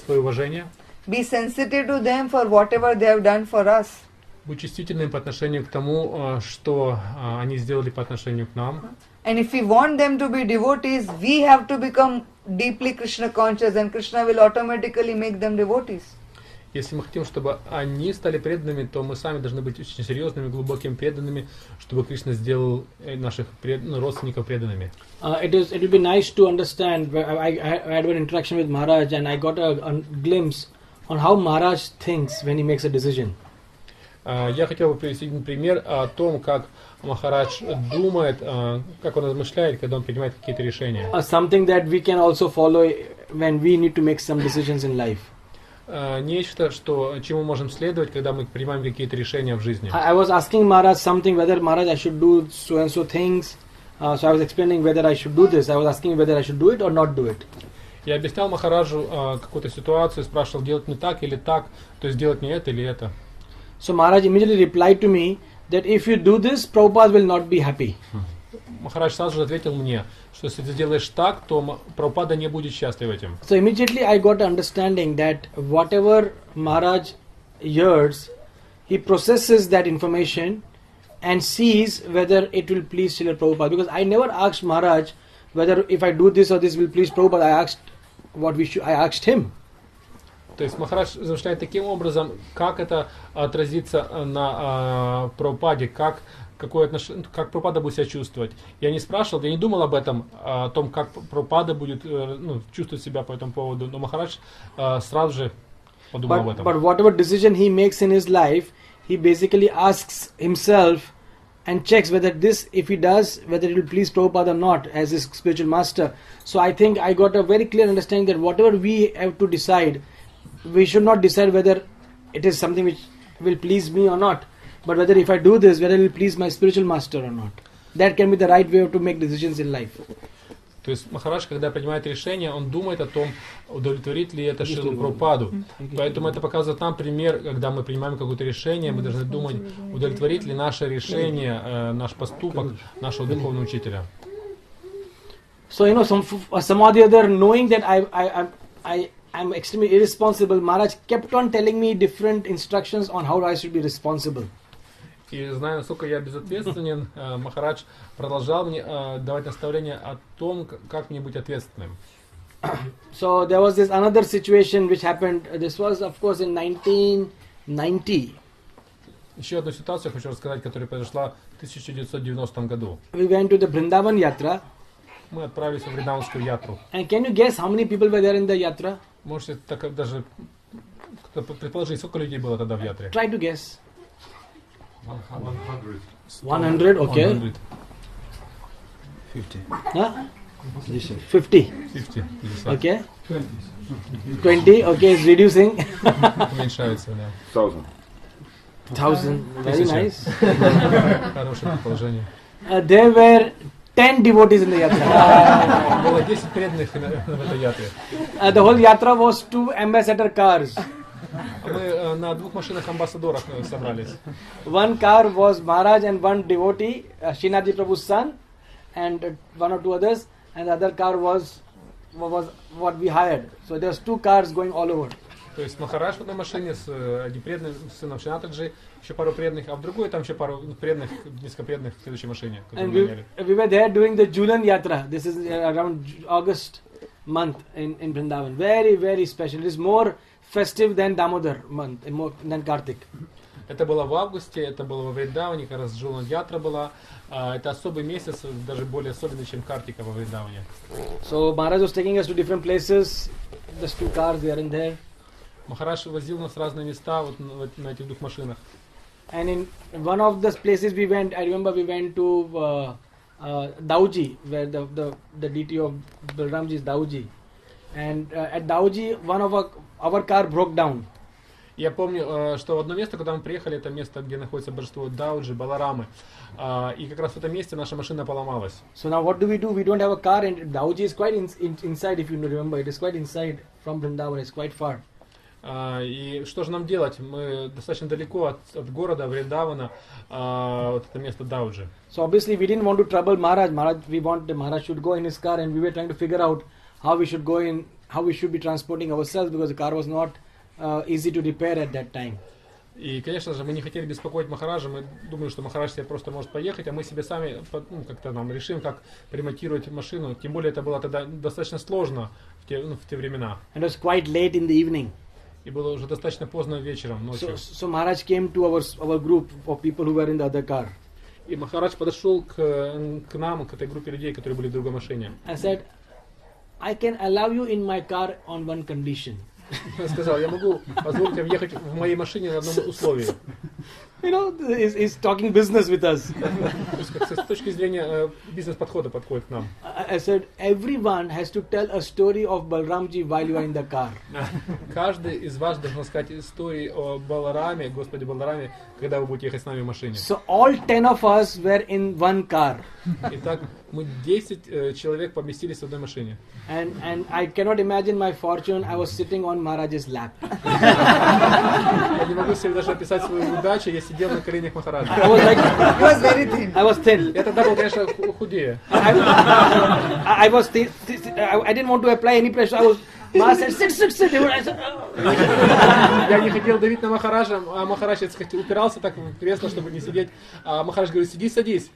свое уважение. Be sensitive to them for whatever they have done for us. Быть чувствительным по отношению к тому, что они сделали по отношению к нам. And if we want them to be devotees, we have to become deeply Krishna conscious, and Krishna will automatically make them devotees. Если мы хотим, чтобы они стали преданными, то мы сами должны быть очень серьезными, глубокими преданными, чтобы Кришна сделал наших родственников преданными. It will be nice to understand. I had one interaction with Maharaj, and I got a glimpse on how Maharaj thinks when he makes a decision. Я хотел бы привести один пример о том, как Махарадж думает, как он размышляет, когда он принимает какие-то решения. Something that we can also follow when we need to make some decisions in life. Нечто, чему можем следовать, когда мы принимаем какие-то решения в жизни. I was asking Maharaj something, whether Maharaj I should do so and so things. So I was explaining whether I should do this. I was asking whether I should do it or not do it. Я объяснял Махараджу какую-то ситуацию, спрашивал, делать не так или так, то есть делать не это или это. So Maharaj immediately replied to me that if you do this, Prabhupada will not be happy. Махарадж сразу же ответил мне, что если ты делаешь так, то Прабхупада не будет счастлив этим. So immediately I got understanding that whatever Maharaj hears, he processes that information and sees whether it will please Srila Prabhupada. Because I never asked Maharaj whether if I do this or this will please Prabhupada. I asked him. То есть Махарадж размышляет таким образом, как это отразится на Прабхупаде, как Прабхупада будет себя чувствовать. Я не спрашивал, я не думал об этом, о том, как Прабхупада будет чувствовать себя по этому поводу, но Махарадж сразу же подумал об этом. But whatever decision he makes in his life, he basically asks himself and checks whether this, if he does, whether it will please Prabhupada or not as his spiritual master. So I think I got a very clear understanding that whatever we have to decide, we should not decide whether it is something which will please me or not, but whether if I do this, whether it will please my spiritual master or not. That can be the right way to make decisions in life. То есть Махарадж, когда принимает решение, он думает о том, удовлетворит ли это Шрилу Прабхупаду. Поэтому это показывает нам пример, когда мы принимаем какое-то решение, мы должны думать, удовлетворит ли наше решение, наш поступок нашего духовного учителя. So some or the other, knowing that I'm extremely irresponsible, Maharaj kept on telling me different instructions on how I should be responsible. И зная, насколько я безответственен, Махарадж продолжал мне давать наставления о том, как мне быть ответственным. So there was this another situation which happened. This was, of course, in 1990. Еще одну ситуацию хочу рассказать, которая произошла в 1990 году. We went to the Vrindavan Yatra. Мы отправились в Вриндаванскую ятру. And can you guess how many people were there in the yatra? Можете так даже предположить, сколько людей было тогда в ятре? Try to guess. 100. 100, okay. 100. 50. Huh? 50. 50. Okay. 20. Okay, it's reducing. Уменьшается, да. 1000. 1000. Very nice. Хорошее предположение. There were 10 devotees in the yatra. Было 10 преданных в этой ятре. The whole yatra was 2 ambassador cars. Мы на 2 машинах амбассадорах собрались. One car was Maharaj and one devotee, Srinathji Prabhu's son, and 1 or 2 others, and the other car was what we hired. So there's 2 cars going all over. То есть Махарадж в одной машине с одним преданным сыном Шринатхаджи, еще пару преданных, а в другой там еще пару преданных, несколько преданных в следующей машине. And we were there doing the Julan Yatra. This is around August month in Vrindavan. Very, very special. It is more festive than Damodar month, more than Kartik. Это было в августе, это было во Вриндаване, как раз Джулан Ятра была. Это особый месяц, даже более особенный, чем Картика во Вриндаване. So Maharaj was taking us to different places. Just 2 cars here and there. Махарадж возил нас в разные места вот на этих 2 машинах. And in one of the places we went, I remember we went to Dauji, where the deity of Balramji is Dauji. And at Dauji, one of our car broke down. Я помню, что в одно место, куда мы приехали, это место, где находится божество Дауджи, Баларамы. И как раз в этом месте наша машина поломалась. So now what do? We don't have a car, and Dauji is quite inside, if you remember. It is quite inside from Vrindavan. It's quite far. И что же нам делать? Мы достаточно далеко от города Вриндавана, вот это место Дауджи. So obviously we didn't want to trouble Maharaj. Maharaj should go in his car, and we were trying to figure out how we should go in, how we should be transporting ourselves, because the car was not easy to repair at that time. И, конечно же, мы не хотели беспокоить Махараджа, мы думали, что Махарадж себе просто может поехать, а мы себе сами как-то нам решим, как ремонтировать машину. Тем более это было тогда достаточно сложно в те времена. And it was quite late in the evening. И было уже достаточно поздно вечером, ночью. So Maharaj came to our group of people who were in the other car. И Махарадж подошел к нам, к этой группе людей, которые были в другой машине. I said, I can allow you in my car on one condition. Я сказал, я могу позволить вам ехать в моей машине на одном условии. You know, he's talking business with us. То есть, как с точки зрения бизнес-подхода подходит к нам. I said, everyone has to tell a story of Balramji while you are in the car. Каждый из вас должен сказать истории о Балараме, Господе Балараме, когда вы будете ехать с нами в машине. So all 10 of us were in one car. Итак, мы 10 человек поместились в одной машине. And I cannot imagine my fortune. I was sitting on Maharaj's lap. Я не могу себе даже описать свою удачу, если сидел на коленях Махараджа. I was like, He was very thin. I was thin. Я тогда был, конечно, худее. I was thin. I didn't want to apply any pressure. I was. Maharaj said, sit. I said, Я не хотел давить на Махараджа, а Махарадж, так сказать, упирался так в кресло, чтобы не сидеть. А Махарадж говорит, садись.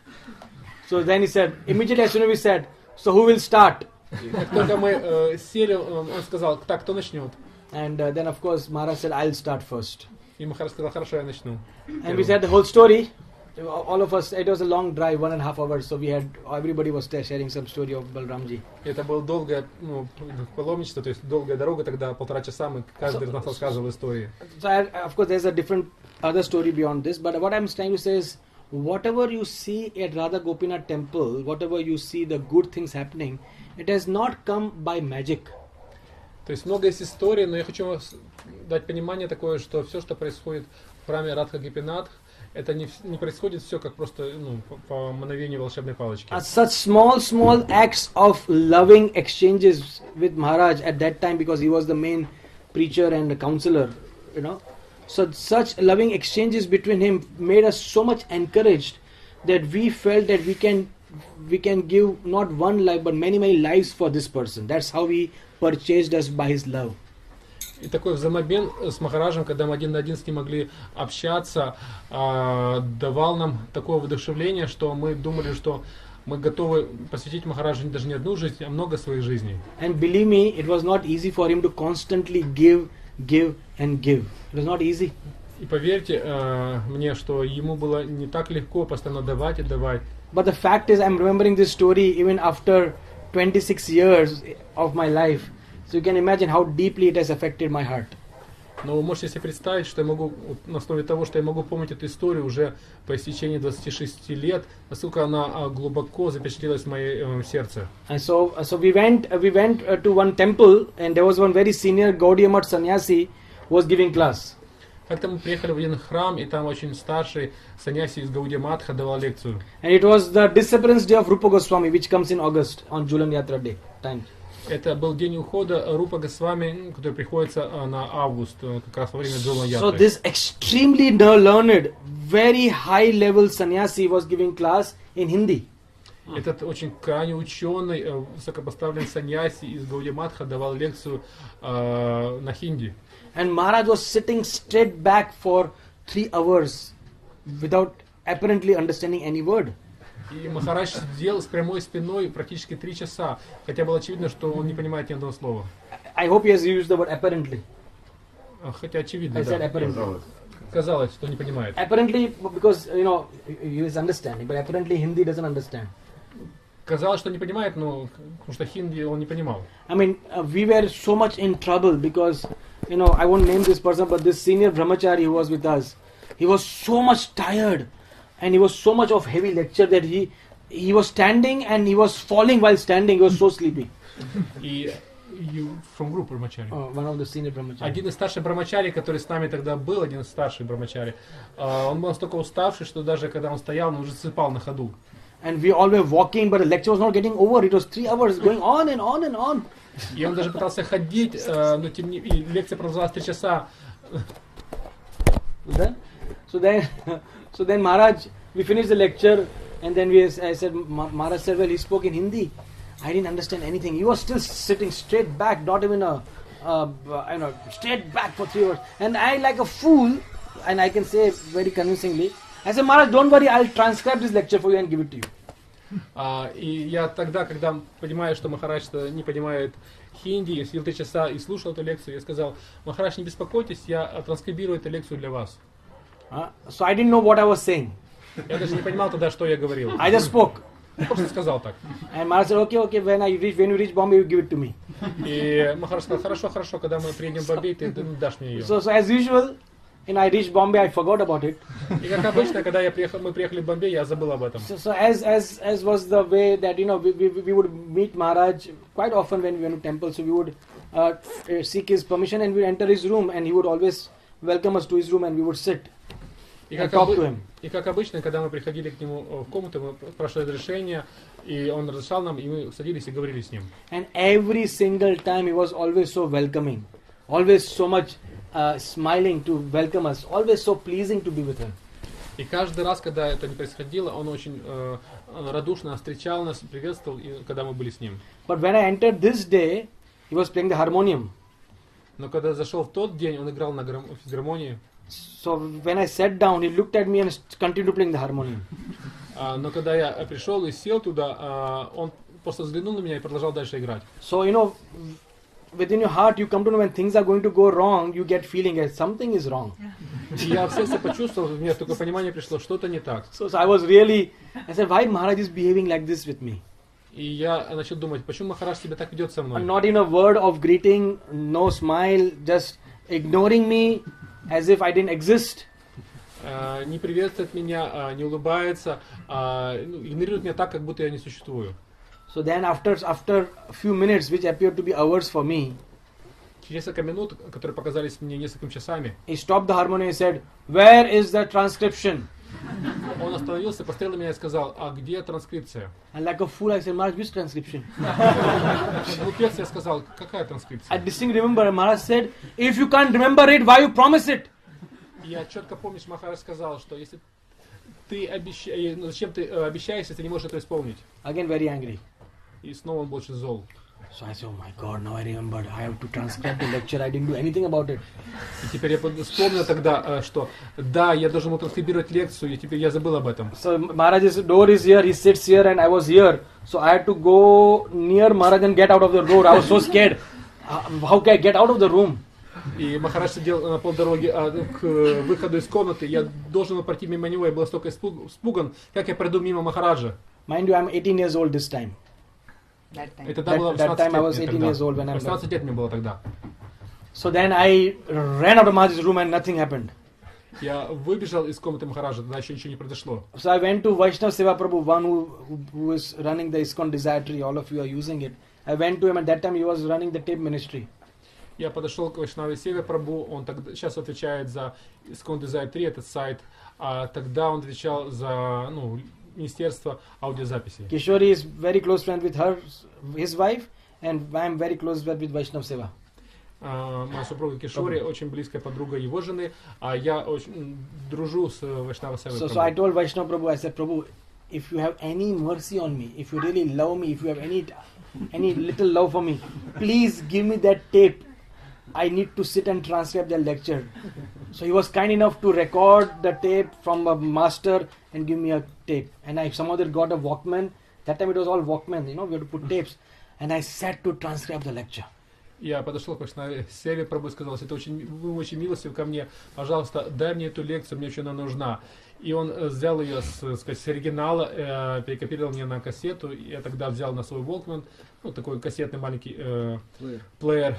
So then he said, immediately as soon as we said, so who will start? И как только мы сели, он сказал, так, кто начнет? And then of course Maharaj said, I'll start first. И Махарадж сказал, хорошо, я начну. And we said the whole story. All of us, it was a long drive, 1.5 hours, so we had, everybody was sharing some story of Balramji. Это было долгое паломничество, то есть долгая дорога, тогда 1,5 часа мы каждый из нас рассказывал истории. So of course there's a different other story beyond this, but what I'm trying to say is, whatever you see at Radha Gopinath temple, whatever you see the good things happening, it has not come by magic. То есть много есть историй, но я хочу дать понимание такое, что все, что происходит в храме Радха Гопинатх, это не происходит все как просто по мановению волшебной палочки. Such small acts of loving exchanges with Maharaj at that time, because he was the main preacher and the counselor, you know. So such loving exchanges between him made us so much encouraged that we felt that we can give not one life but many lives for this person. That's how he purchased us by his love. И такой взаимообмен с Махараджем, когда мы один на один с ним могли общаться, давал нам такое воодушевление, что мы думали, что мы готовы посвятить Махараджу даже не одну жизнь, а много своих жизней. And believe me, it was not easy for him to constantly give. It was not easy. И поверьте мне, что ему было не так легко постоянно давать и давать. But the fact is, I'm remembering this story even after 26 years of my life. So you can imagine how deeply it has affected my heart. Но вы можете себе представить, что я могу, на основе того, что я могу помнить эту историю уже по истечении 26 лет, насколько она глубоко запечатлелась в моем сердце. And so we went to one temple, and there was one very senior Gaudiya Math sannyasi who was giving class. Как-то мы приехали в один храм, и там очень старший саньяси из Гаудия Матха давал лекцию. And it was the disappearance day of Rupa Goswami, which comes in August on Julan Yatra day time. Это был день ухода Рупа Госвами, который приходится на август, как раз во время Джулан So Ятры. this extremely learned, very high level sannyasi was giving class in Hindi. Этот очень крайне ученый, высокопоставленный саньяси из Гаудия Матха давал лекцию на хинди. And Maharaj was sitting straight back for 3 hours without apparently understanding any word. И Махарадж сидел с прямой спиной практически 3 часа, хотя было очевидно, что он не понимает ни одного слова. I hope he has used the word apparently. Хотя очевидно, I said да. apparently. Казалось, что не понимает. Apparently, because he is understanding, but apparently Hindi doesn't understand. Казалось, что не понимает, но потому что хинди он не понимал. I mean, we were so much in trouble because, I won't name this person, but this senior brahmachari who was with us, he was so much tired, and he was so much of heavy lecture that he was standing and he was falling while standing. He was so sleepy. И from group brahmachari. One of the senior brahmachari. Один из старших брахмачари, который с нами тогда был, один из старших брахмачари, он был настолько уставший, что даже когда он стоял, он уже засыпал на ходу. And we all were walking, but the lecture was not getting over. It was 3 hours going on and on and on. И он даже пытался ходить, но тем не менее, лекция продолжалась 3 часа. So then Maharaj, we finished the lecture, and then I said, Maharaj said, well, he spoke in Hindi. I didn't understand anything. He was still sitting straight back, not even straight back for 3 hours. And I, like a fool, and I can say very convincingly, I said, Maharaj, don't worry, I'll transcribe this lecture for you and give it to you. И я тогда, когда понимаю, что Махарадж не понимает хинди, я сидел 3 часа и слушал эту лекцию, я сказал, Махарадж, не беспокойтесь, я транскрибирую эту лекцию для вас. So I didn't know what I was saying. Я даже не понимал тогда, что я говорил. I just spoke. Просто сказал так. And Maharaj said, okay, when you reach Bombay, you give it to me. И Махарадж сказал, хорошо, когда мы приедем в Бомбей, ты дашь мне ее. So as usual, I reached Bombay, I forgot about it. И как обычно, когда мы приехали в Бомбей, я забыл об этом. So as was the way that we would meet Maharaj quite often when we went to temple. So we would seek his permission and we would enter his room, and he would always welcome us to his room, and we would sit and talk to him. И как обычно, когда мы приходили к нему в комнату, мы спрашивали разрешение, и он разрешал нам, и мы садились и говорили с ним. And every single time he was always so welcoming, always so much smiling to welcome us, always so pleasing to be with him. И каждый раз, когда это не происходило, он очень радушно встречал нас, приветствовал, когда мы были с ним. But when I entered this day, he was playing the harmonium. Но когда я зашел в тот день, он играл на физгармонии. So when I sat down, he looked at me and continued playing the harmonium. Но когда я пришел и сел туда, он просто взглянул на меня и продолжал дальше играть. So within your heart, you come to know when things are going to go wrong, you get feeling as something is wrong. И я в сердце почувствовал, у меня такое понимание пришло, что-то не так. So I was really, I said, why Maharaj is behaving like this with me? И я начал думать, почему Махарадж себя так ведет со мной? Not in a word of greeting, no smile, just ignoring me as if I didn't exist. Не приветствует меня, не улыбается, игнорирует меня так, как будто я не существую. So then after a few minutes, which appeared to be hours for me, Через несколько минут, которые показались мне несколькими часами, he stopped the harmonium and said, where is the transcription? он остановился, посмотрел на меня и сказал, а где транскрипция? And like a fool, I said, Maharaj, which transcription? Глупец, я сказал, какая транскрипция? I distinctly remember Maharaj said, if you can't remember it, why you promise it? Я четко помню, что Махарадж сказал, что если ты зачем ты обещаешь, если ты не можешь это исполнить? Again, very angry. И снова он больше зол. So I said, oh my God, now I remembered. I have to transcribe the lecture. I didn't do anything about it. И теперь я вспомнил тогда, что да, я должен был транскрибировать лекцию, и теперь я забыл об этом. So Maharaj's door is here, he sits here, and I was here. So I had to go near Maharaj and get out of the door. I was so scared. How can I get out of the room? И Махарадж сидел на полдороге к выходу из комнаты. Я должен был пройти мимо него. Я был столько испуган, как я пройду мимо Махараджа. Mind you, I'm 18 years old this time. Это было 18 time I лет was мне 18 years old when тогда. I 18 лет мне было тогда. So then I ran out of Maharaj's room and nothing happened. Я выбежал из комнаты Махараджа, тогда еще ничего не произошло. So I went to Vaishnav Seva Prabhu, one who is running the ISKCON Desire Tree. All of you are using it. I went to him, and that time he was running the tape ministry. Я подошел к Вайшнаве Севе Прабху, он сейчас отвечает за ИСККОН Desire 3, этот сайт, а тогда он отвечал за Министерство аудиозаписей. Kishori is very close friend with his wife, and I am very close friend with Vaishnav Seva. Моя супруга Кишори очень близкая подруга его жены, а я очень дружу с Вайшнава Севой So I told Vaishnav Prabhu, I said, Prabhu, if you have any mercy on me, if you really love me, if you have any little love for me, please give me that tape. I need to sit and transcribe the lecture. So he was kind enough to record the tape from a master and give me a tape. And I somehow got a Walkman. That time it was all Walkman, we had to put tapes. And I sat to transcribe the lecture. Я подошел к Вайшнаве Севе Прабху и сказал, вы очень милостивы ко мне, пожалуйста, дай мне эту лекцию, мне очень она нужна. И он взял ее с оригинала, перекопировал мне на кассету. Я тогда взял на свой Walkman, такой кассетный маленький плеер,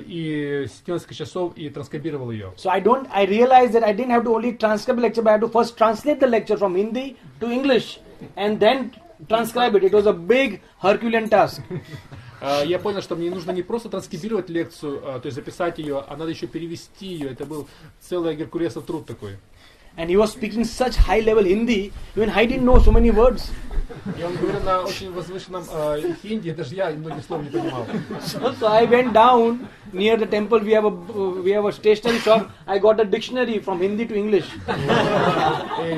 и с несколько часов и транскрибировал ее. So I realized that I didn't have to only transcribe the lecture, but I had to first translate the lecture from Hindi to English and then transcribe it. It was a big Herculean task. Я понял, что мне нужно не просто транскрибировать лекцию, то есть записать ее, а надо еще перевести ее. Это был целый геркулесов труд такой. And he was speaking such high level Hindi, even I didn't know so many words. И он говорил на очень возвышенном хинди, даже я многих слов не понимал. So I went down near the temple. We have a stationery shop. I got a dictionary from Hindi to English.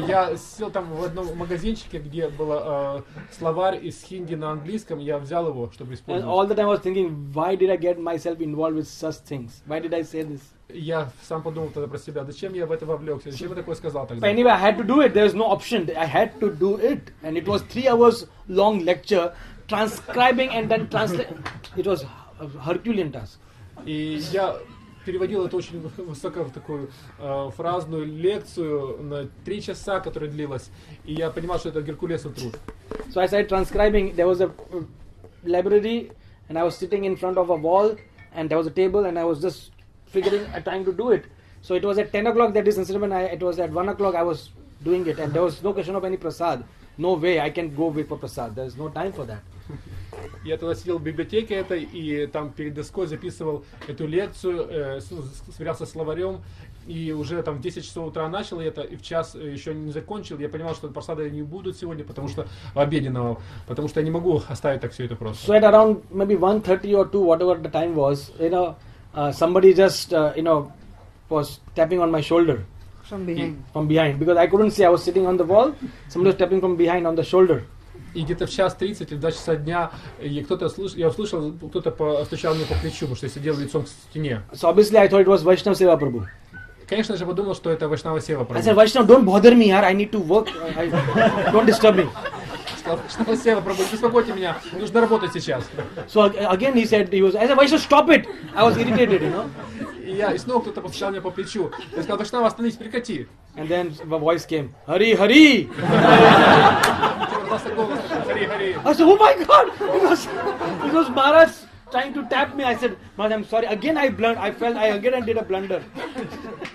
Я сел там в одном магазинчике, где был словарь из хинди на английском. Я взял его, чтобы использовать. And all the time I was thinking, why did I get myself involved with such things? Why did I say this? Я сам подумал тогда про себя, зачем я в это вовлекся, зачем я такое сказал тогда. But anyway, I had to do it. There was no option. I had to do it. And it was 3 hours long lecture, transcribing and then translate. It was a Herculean task. И я переводил это очень высоко в такую фразную лекцию на 3 часа, которая длилась. И я понимал, что это геркулесов труд. So I started transcribing. There was a library and I was sitting in front of a wall and there was a table and I was just trying to do it. So it was at 10 o'clock that is incident, and it was at 1 o'clock I was doing it, and there was no question of any prasad. No way I can go wait for prasad. There is no time for that. Я тогда сидел в библиотеке этой и там перед доской записывал эту лекцию, сверялся с словарем, и уже там в 10 часов утра начал это, и в час еще не закончил. Я понимал, что просады не будут сегодня, потому что обеденного, потому что я не могу оставить так все это просто. So at around maybe 1:30 or 2, whatever the time was, somebody just was tapping on my shoulder. From behind. From behind, because I couldn't see. I was sitting on the wall. Somebody was tapping from behind on the shoulder. И где-то в 1:30 или 2 часа дня и я услышал, кто-то постучал мне по плечу, потому что я сидел лицом к стене. So obviously I thought it was Vaishnav Seva Prabhu. Конечно же, подумал, что это Вайшнава Сева I said, Прабху. Vaishnav, don't bother me, yaar. I need to work. Don't disturb me. Сказал, Вайшнава Сева Прабху, не беспокойте меня, нужно работать сейчас. So again he said, I said, Vaishnav, stop it. I was irritated, you know. И снова кто-то постучал мне по плечу. Я сказал, Вайшнава, остановись, прекрати. And then a voice came, Hari, Hari. Раздался голос такой, Хари, Хари. I said, oh my God. It was Maharaj trying to tap me. I said, Maharaj, I'm sorry. Again I felt I again did a blunder.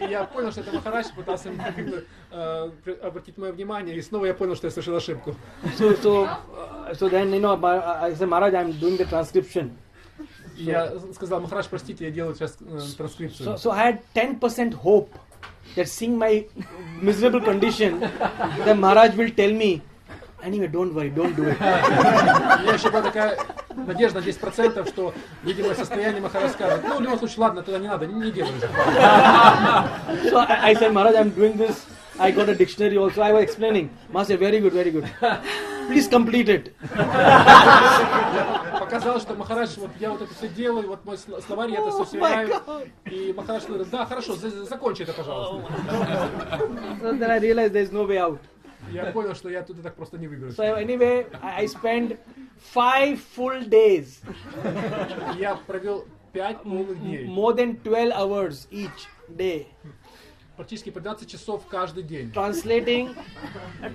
И я понял, что это Махарадж пытался обратить мое внимание, и снова я понял, что я совершил ошибку. So then, you know, I said, Maharaj, I'm doing the transcription. И я сказал, Махарадж, простите, я делаю сейчас транскрипцию. So I had 10% hope that seeing my miserable condition, that Maharaj will tell me, anyway, don't worry, don't do it. У меня еще была такая надежда на 10%, что, видимо, состояние Махарадж скажет, ну, в любом случае, ладно, тогда не надо, не делай же. So I said, Maharaj, I'm doing this. I got a dictionary also. I was explaining. Maharaj said, very good, very good. Please complete it. Показал, что Махарадж, вот я вот это все делаю, вот мой словарь, я это все сверяю. И Махарадж говорит, да, хорошо, закончи это, пожалуйста. So then I realized there's no way out. Я понял, что я оттуда так просто не выберусь. So anyway, I spent 5 full days. Я провел 5 полных дней. More than 12 hours each day. Практически по 12 часов каждый день. Translating,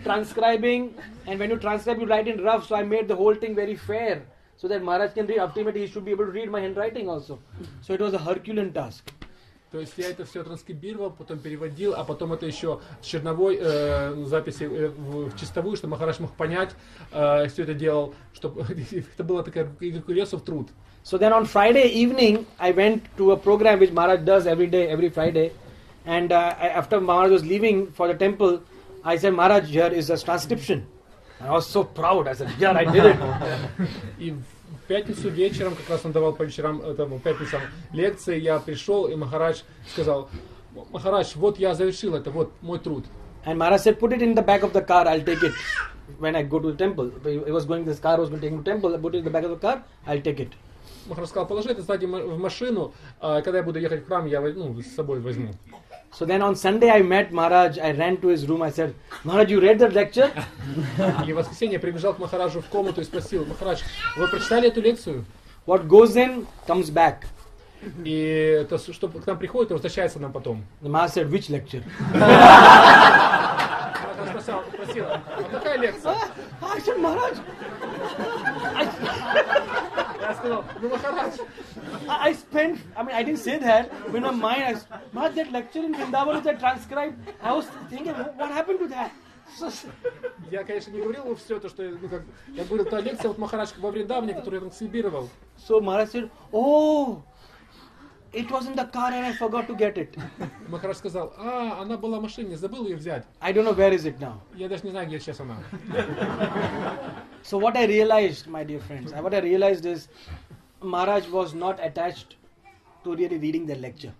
transcribing, and when you transcribe, you write in rough. So I made the whole thing very fair, so that Maharaj can read. Ultimately, he should be able to read my handwriting also. So it was a Herculean task. То есть я это все транскрибировал, потом переводил, а потом это еще с черновой записи в чистовую, чтобы Махарадж мог понять, все это делал, чтобы это было такая Геркулесов труд. So then on Friday evening, I went to a program which Maharaj does every day, every Friday. And after Maharaj was leaving for the temple, I said, Maharaj, here is a transcription. I was so proud. I said, yeah, I did it. И в пятницу вечером, как раз он давал по вечерам, это был пятницам лекции, я пришел, и Махарадж сказал, Махарадж, вот я завершил это, вот мой труд. And Maharaj said, put it in the back of the car, I'll take it when I go to the temple. He was going, this car was going to take him to the temple, put it in the back of the car, I'll take it. Махарадж сказал, положи это сзади в машину, когда я буду ехать в храм, я с собой возьму. So then on Sunday I met Maharaj, I ran to his room, I said, Maharaj, you read the lecture? И в воскресенье я прибежал к Махараджу в комнату и спросил, Махарадж, вы прочитали эту лекцию? What goes in, comes back. И то, что к нам приходит, возвращается нам потом. The Maharaj said, which lecture? Махарадж спросил, а какая лекция? I said, Maharaj, Я сказал, ну Махарадж. I spent, I didn't say that, but in my mind, Maharaj, that lecture in Vrindavan which I transcribed, I was thinking, what happened to that? Я, конечно, не говорил ему все то, что я говорил, та лекция вот Махарадж во Вриндаване, которую я транскрибировал. So Maharaj said, oh, it was in the car and I forgot to get it. Махарадж сказал, она была в машине, забыл ее взять. I don't know where is it now. Я даже не знаю, где сейчас она. So what I realized, my dear friends, what I realized is Maharaj was not attached to really reading the lecture.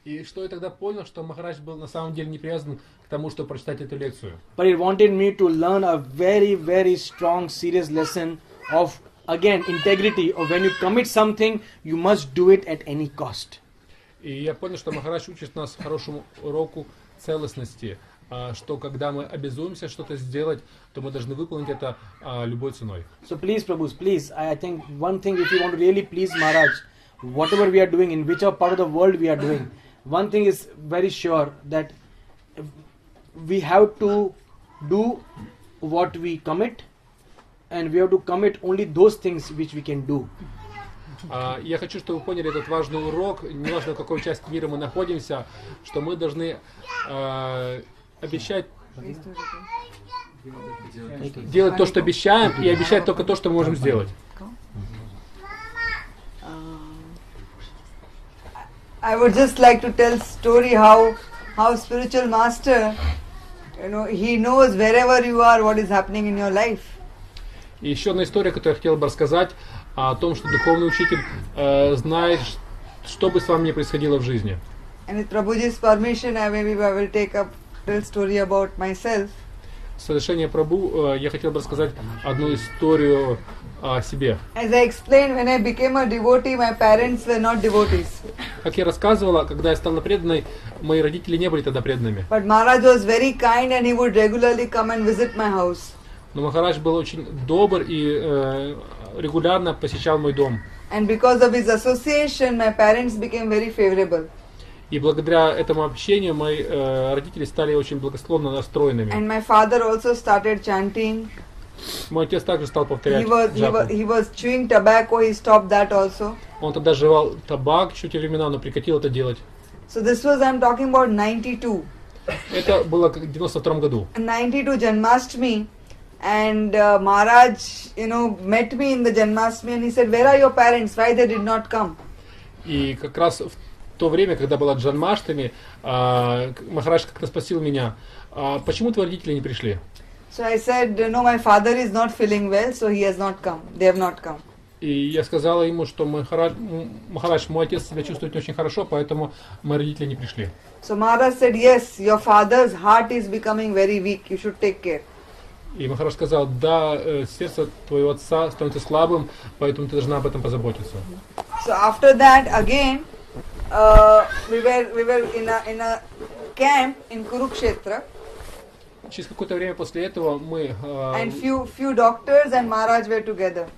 И что я тогда понял, что Махарадж был на самом деле не привязан к тому, чтобы прочитать эту лекцию. But he wanted me to learn a very, very strong, serious lesson of, again, integrity. Or when you commit something, you must do it at any cost. И я понял, что Махарадж учит нас хорошему уроку целостности, что когда мы обязуемся что-то сделать, то мы должны выполнить это любой ценой. So please, Prabhus, please, I think one thing, if you want to really please Maharaj, whatever we are doing, in whichever part of the world we are doing, one thing is very sure, that we have to do what we commit, and we have to commit only those things which we can do. Я хочу, чтобы вы поняли этот важный урок, неважно в какой части мира мы находимся, что мы должны обещать делать то, что обещаем, и обещать только то, что мы можем сделать. I would just like to tell story how spiritual master, he knows wherever you are what is happening in your life. И еще одна история, которую я хотел бы рассказать, о том, что духовный учитель знает, что бы с вами ни происходило в жизни. And with Prabhuji's permission, I will take a little story about myself. С разрешения Прабху я хотел бы рассказать одну историю о себе. As I explained, when I became a devotee, my parents were not devotees. Как я рассказывала, когда я стала преданной, мои родители не были тогда преданными. But Maharaj was very kind and he would regularly come and visit my house. Но Махарадж был очень добр и регулярно посещал мой дом. And because of his association, my parents became very favorable. И благодаря этому общению мои родители стали очень благосклонно настроенными. And my father also started chanting. Мой отец также стал повторять He was chewing tobacco, he stopped that also. Он тогда жевал табак чуть во времена, но прекратил это делать. So this was, I'm talking about 92. Это было в 92 году. 92 Janmashtami. And Maharaj, met me in the Janmashtami and he said, "Where are your parents? Why they did not come?" И как раз в то время, когда была Джанмаштами, Махарадж как-то спросил меня, почему твои родители не пришли? So I said, "No, my father is not feeling well, so he has not come. They have not come." И я сказала ему, что Махарадж, мой отец себя чувствует не очень хорошо, поэтому мои родители не пришли. So Maharaj said, "Yes, your father's heart is becoming very weak. You should take care." И Махарадж сказал, да, сердце твоего отца становится слабым, поэтому ты должна об этом позаботиться. So after that, again, we were in a camp in Kurukshetra. Через какое-то время после этого мы And few doctors and Maharaj were together.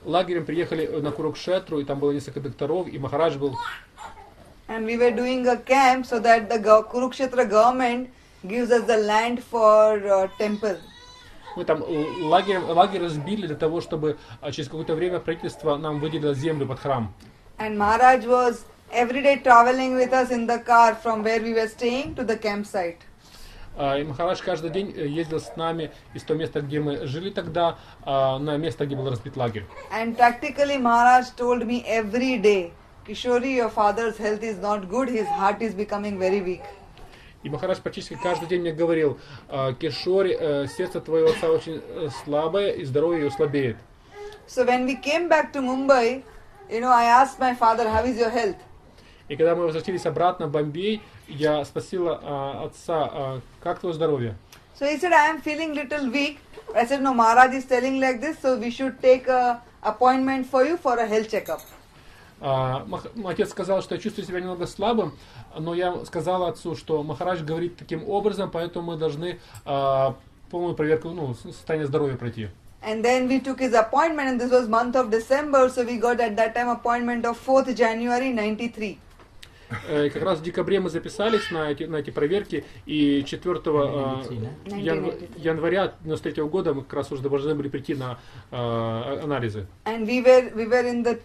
лагерем приехали на Курукшетру, и там было несколько докторов, и Махарадж был. And we were doing a camp so that the Kurukshetra government gives us the land for temple. Мы там лагерь разбили для того, чтобы через какое-то время правительство нам выделило землю под храм. And Maharaj was every day traveling with us in the car from where we were staying to the campsite. И Махарадж каждый день ездил с нами из того места, где мы жили тогда, на место, где был разбит лагерь. And practically Maharaj told me every day, "Kishori, your father's health is not good, his heart is becoming very weak." И Махарадж практически каждый день мне говорил, Кишори, сердце твоего отца очень слабое, и здоровье его слабеет. So when we came back to Mumbai, I asked my father, "How is your health?" И когда мы возвратились обратно в Бомбей, я спросила отца, как твое здоровье? So he said, "I am feeling little weak." I said, "No, Maharaj is telling like this, so we should take a appointment for you for a health checkup." Отец сказал, что я чувствую себя немного слабым, но я сказала отцу, что Махарадж говорит таким образом, поэтому мы должны полную проверку состояния здоровья пройти. And then we took his appointment, and this was month of December, so we got at that time appointment of 4th January 93. И как раз в декабре мы записались на эти проверки, и 4 января 93 года мы как раз уже должны были прийти на анализы. And we were in the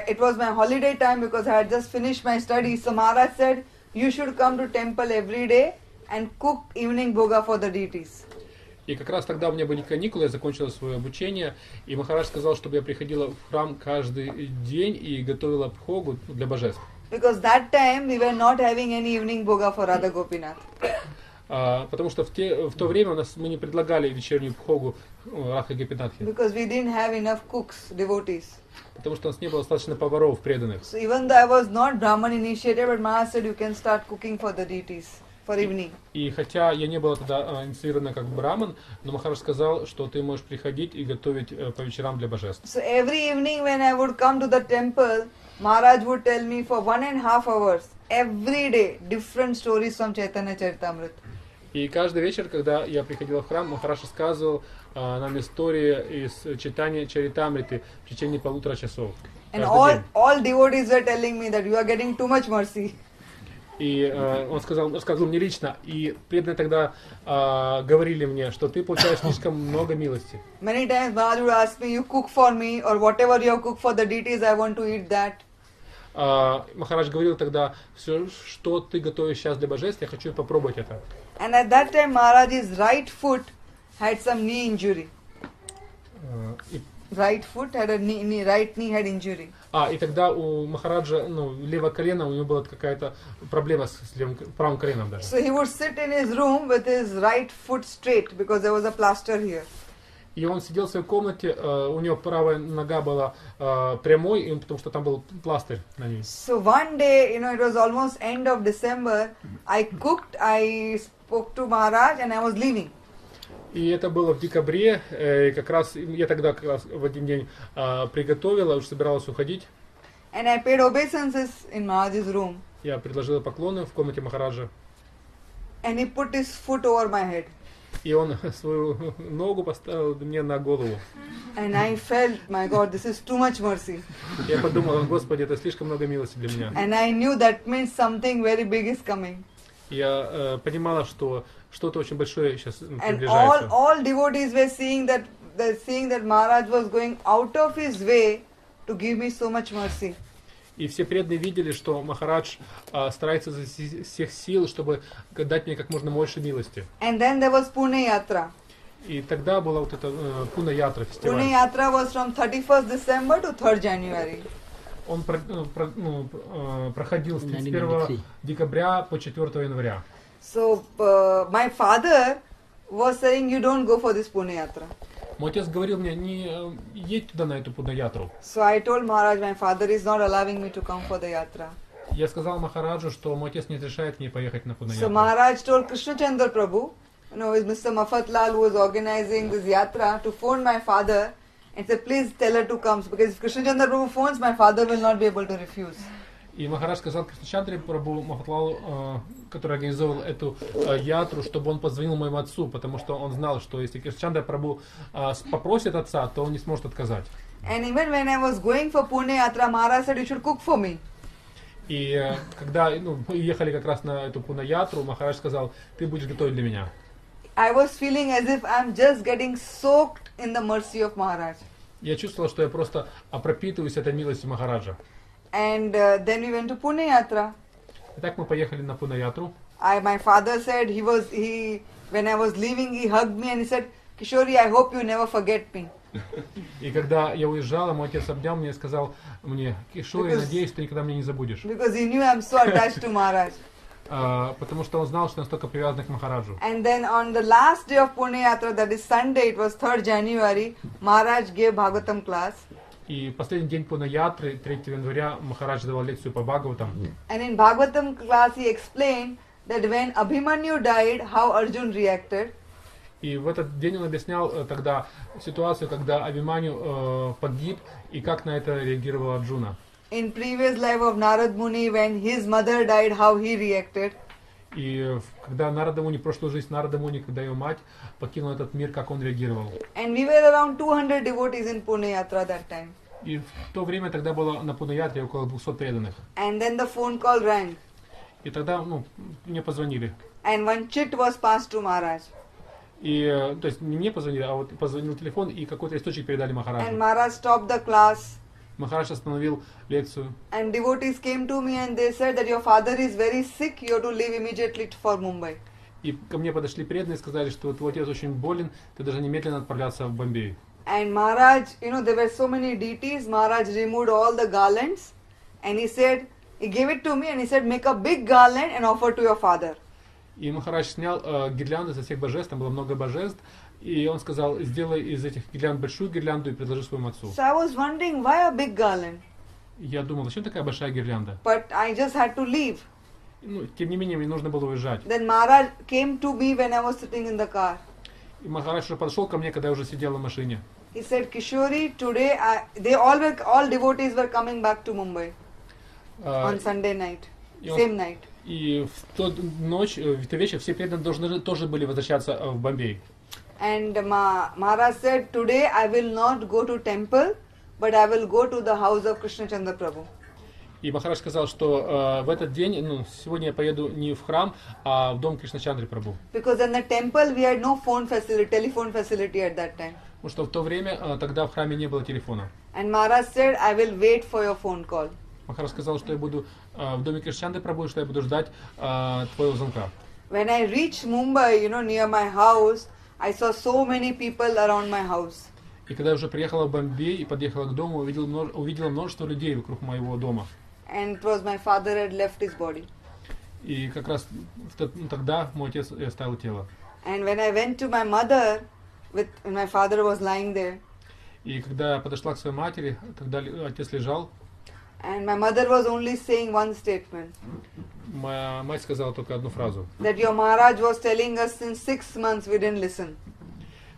it was my holiday time because I had just finished my studies. So Maharaj said, "You should come to temple every day and cook evening bhoga for the deities." И как раз тогда у меня были каникулы, я закончила свое обучение, и Махарадж сказал, чтобы я приходила в храм каждый день и готовила бхогу для божеств. Because that time we were not having any evening bhoga for Radha Gopinath. Потому что в то время мы не предлагали вечернюю бхогу Радхи Гопинатхи. Because we didn't have enough cooks, devotees. Потому что у нас не было достаточно поваров преданных. So even though I was not Brahman initiated, but Maharaj said, "You can start cooking for the deities for evening." И хотя я не была тогда инициирована как браман, но Махарадж сказал, что ты можешь приходить и готовить по вечерам для божеств. So every evening when I would come to the temple, Maharaj would tell me for 1.5 hours, every day, different stories from Chaitanya Charitamrita. И каждый вечер, когда я приходила в храм, Махарадж рассказывал нам истории из читания Чаритамриты в течение 1,5 часов. And all devotees were telling me that you are getting too much mercy. И он рассказывал мне лично, и преданные тогда говорили мне, что ты получаешь слишком много милости. Many times Maharaj would ask me, "You cook for me, or whatever you have cooked for the deities, I want to eat that." Махарадж говорил тогда, все, что ты готовишь сейчас для божеств, я хочу попробовать это. And at that time Maharaj's right foot had some knee injury. Right foot had a right knee had injury. И тогда у Махараджа, левое колено, у него была какая-то проблема с правым коленом даже. So he would sit in his room with his right foot straight because there was a plaster here. И он сидел в своей комнате, у него правая нога была прямой, и потому что там был пластырь на ней. So one day, it was almost end of December, I cooked, I spoke to Maharaj and I was leaving. И это было в декабре, и как раз я тогда как раз в один день приготовила, уже собиралась уходить. And I paid obeisances in Maharaj's room. Я предложила поклоны в комнате Махараджа. And he put his foot over my head. И он свою ногу поставил мне на голову. And I felt, my God, this is too much mercy. Я подумал, Господи, это слишком много милости для меня. And I knew that means something very big is coming. Я понимала, что что-то очень большое сейчас And приближается. all devotees were seeing that Maharaj was going out of his way to give me so much mercy. И все преданные видели, что Махарадж старается изо всех сил, чтобы дать мне как можно больше милости. And then there was Pune Yatra. И тогда была вот эта Пуна Ятра, фестиваль. Pune Yatra was from 31st December to 3rd January. Он проходил с 31 декабря по 4 января. So my father was saying, you don't go for this Pune Yatra. Мой отец говорил мне, не едь туда на эту Пуна Ятру. So I told Maharaj, my father is not allowing me to come for the Yatra. Я сказал Махараджу, что мой отец не разрешает мне поехать на Пуна So Ятру. Maharaj told Krishna Chandra Prabhu, is Mr. Mafatlal who was organizing this Yatra, to phone my father and say, please tell her to come. Because if Krishna Chandra Prabhu phones, my father will not be able to refuse. И Махарадж сказал Кришначандре Прабху Махатлалу, который организовал эту ятру, чтобы он позвонил моему отцу, потому что он знал, что если Кришначандра Прабху попросит отца, то он не сможет отказать. And even when I was going for Pune Yatra, Maharaj said, you should cook for me. И когда мы ехали как раз на эту Пуна Ятру, Махарадж сказал, ты будешь готовить для меня. I was feeling as if I'm just getting soaked in the mercy of Maharaj. Я чувствовал, что я просто пропитываюсь этой милостью Махараджа. And then we went to Pune Yatra. Итак, мы поехали на Пуна Ятру. My father said when I was leaving, he hugged me and he said, Kishori, I hope you never forget me. И когда я уезжала, мой отец обнял меня и сказал мне, Кишори, надеюсь, ты никогда меня не забудешь. Because he knew I'm so attached to Maharaj. Потому что он знал, что я настолько привязан к Махараджу. And then on the last day of Pune Yatra, that is Sunday, it was 3rd January, Maharaj gave Bhagavatam class. И последний день Пуна Ятры, 3 января, Махарадж давал лекцию по Бхагаватам. And in Bhagavatam class, he explained that when Abhimanyu died, how Arjun reacted. И в этот день он объяснял тогда ситуацию, когда Абхиманю погиб, и как на это реагировала Арджуна. In previous life of Narad Muni, when his mother died, how he reacted. И когда Нарада Муни, прошлую жизнь Нарада Муни, когда ее мать покинула этот мир, как он реагировал. And we were around 200 devotees in Pune Yatra that time. И в то время тогда было на Пуна Ятре около 200 преданных. And then the phone call rang. И тогда мне позвонили. And one chit was passed to Maharaj. И, то есть не мне позвонили, а вот позвонил телефон, и какой-то источник передали And Махараджу. Maharaj stopped the class. Махарадж остановил лекцию. And devotees came to me and they said that your father is very sick, you have to leave immediately for Mumbai. И ко мне подошли преданные и сказали, что твой отец очень болен, ты должен немедленно отправляться в Бомбей. And Maharaj, there were so many deities, Maharaj removed all the garlands and he said, he gave it to me and he said, make a big garland and offer to your father. И Махарадж снял гирлянды со всех божеств, там было много божеств, и он сказал, сделай из этих гирлянд большую гирлянду и предложи своему отцу. So I was wondering, why a big garland? Я думал, зачем такая большая гирлянда? But I just had to leave. Тем не менее, мне нужно было уезжать. Then Maharaj came to me when I was sitting in the car. И Махарадж уже подошел ко мне, когда я уже сидел в машине. He said, Kishori, today all devotees were coming back to Mumbai on Sunday night, same night. И в ту ночь, в ту вечер, все преданные должны тоже были возвращаться в Бомбей. And Maharaj said, today I will not go to temple, but I will go to the house of Krishna Chandra Prabhu. И Махарадж сказал, что в этот день, сегодня я поеду не в храм, а в дом Кришначандры Прабху. Because in the temple we had no telephone facility at that time. Потому что в то время тогда в храме не было телефона. And Maharaj said, I will wait for your phone call. Махарадж сказал, что я буду в доме Кришначандры Прабху, что я буду ждать твоего звонка. When I reached Mumbai, near my house, I saw so many people around my house. И когда я уже приехала в Бомбей и подъехала к дому, увидела множество людей вокруг моего дома. And it was my father had left his body. И как раз тогда мой отец оставил тело. And when I went to my mother, when my father was lying there. И когда я подошла к своей матери, когда отец лежал, And my mother was only saying one statement. моя мать сказала только одну фразу. That your Maharaj was telling us since 6 months we didn't listen.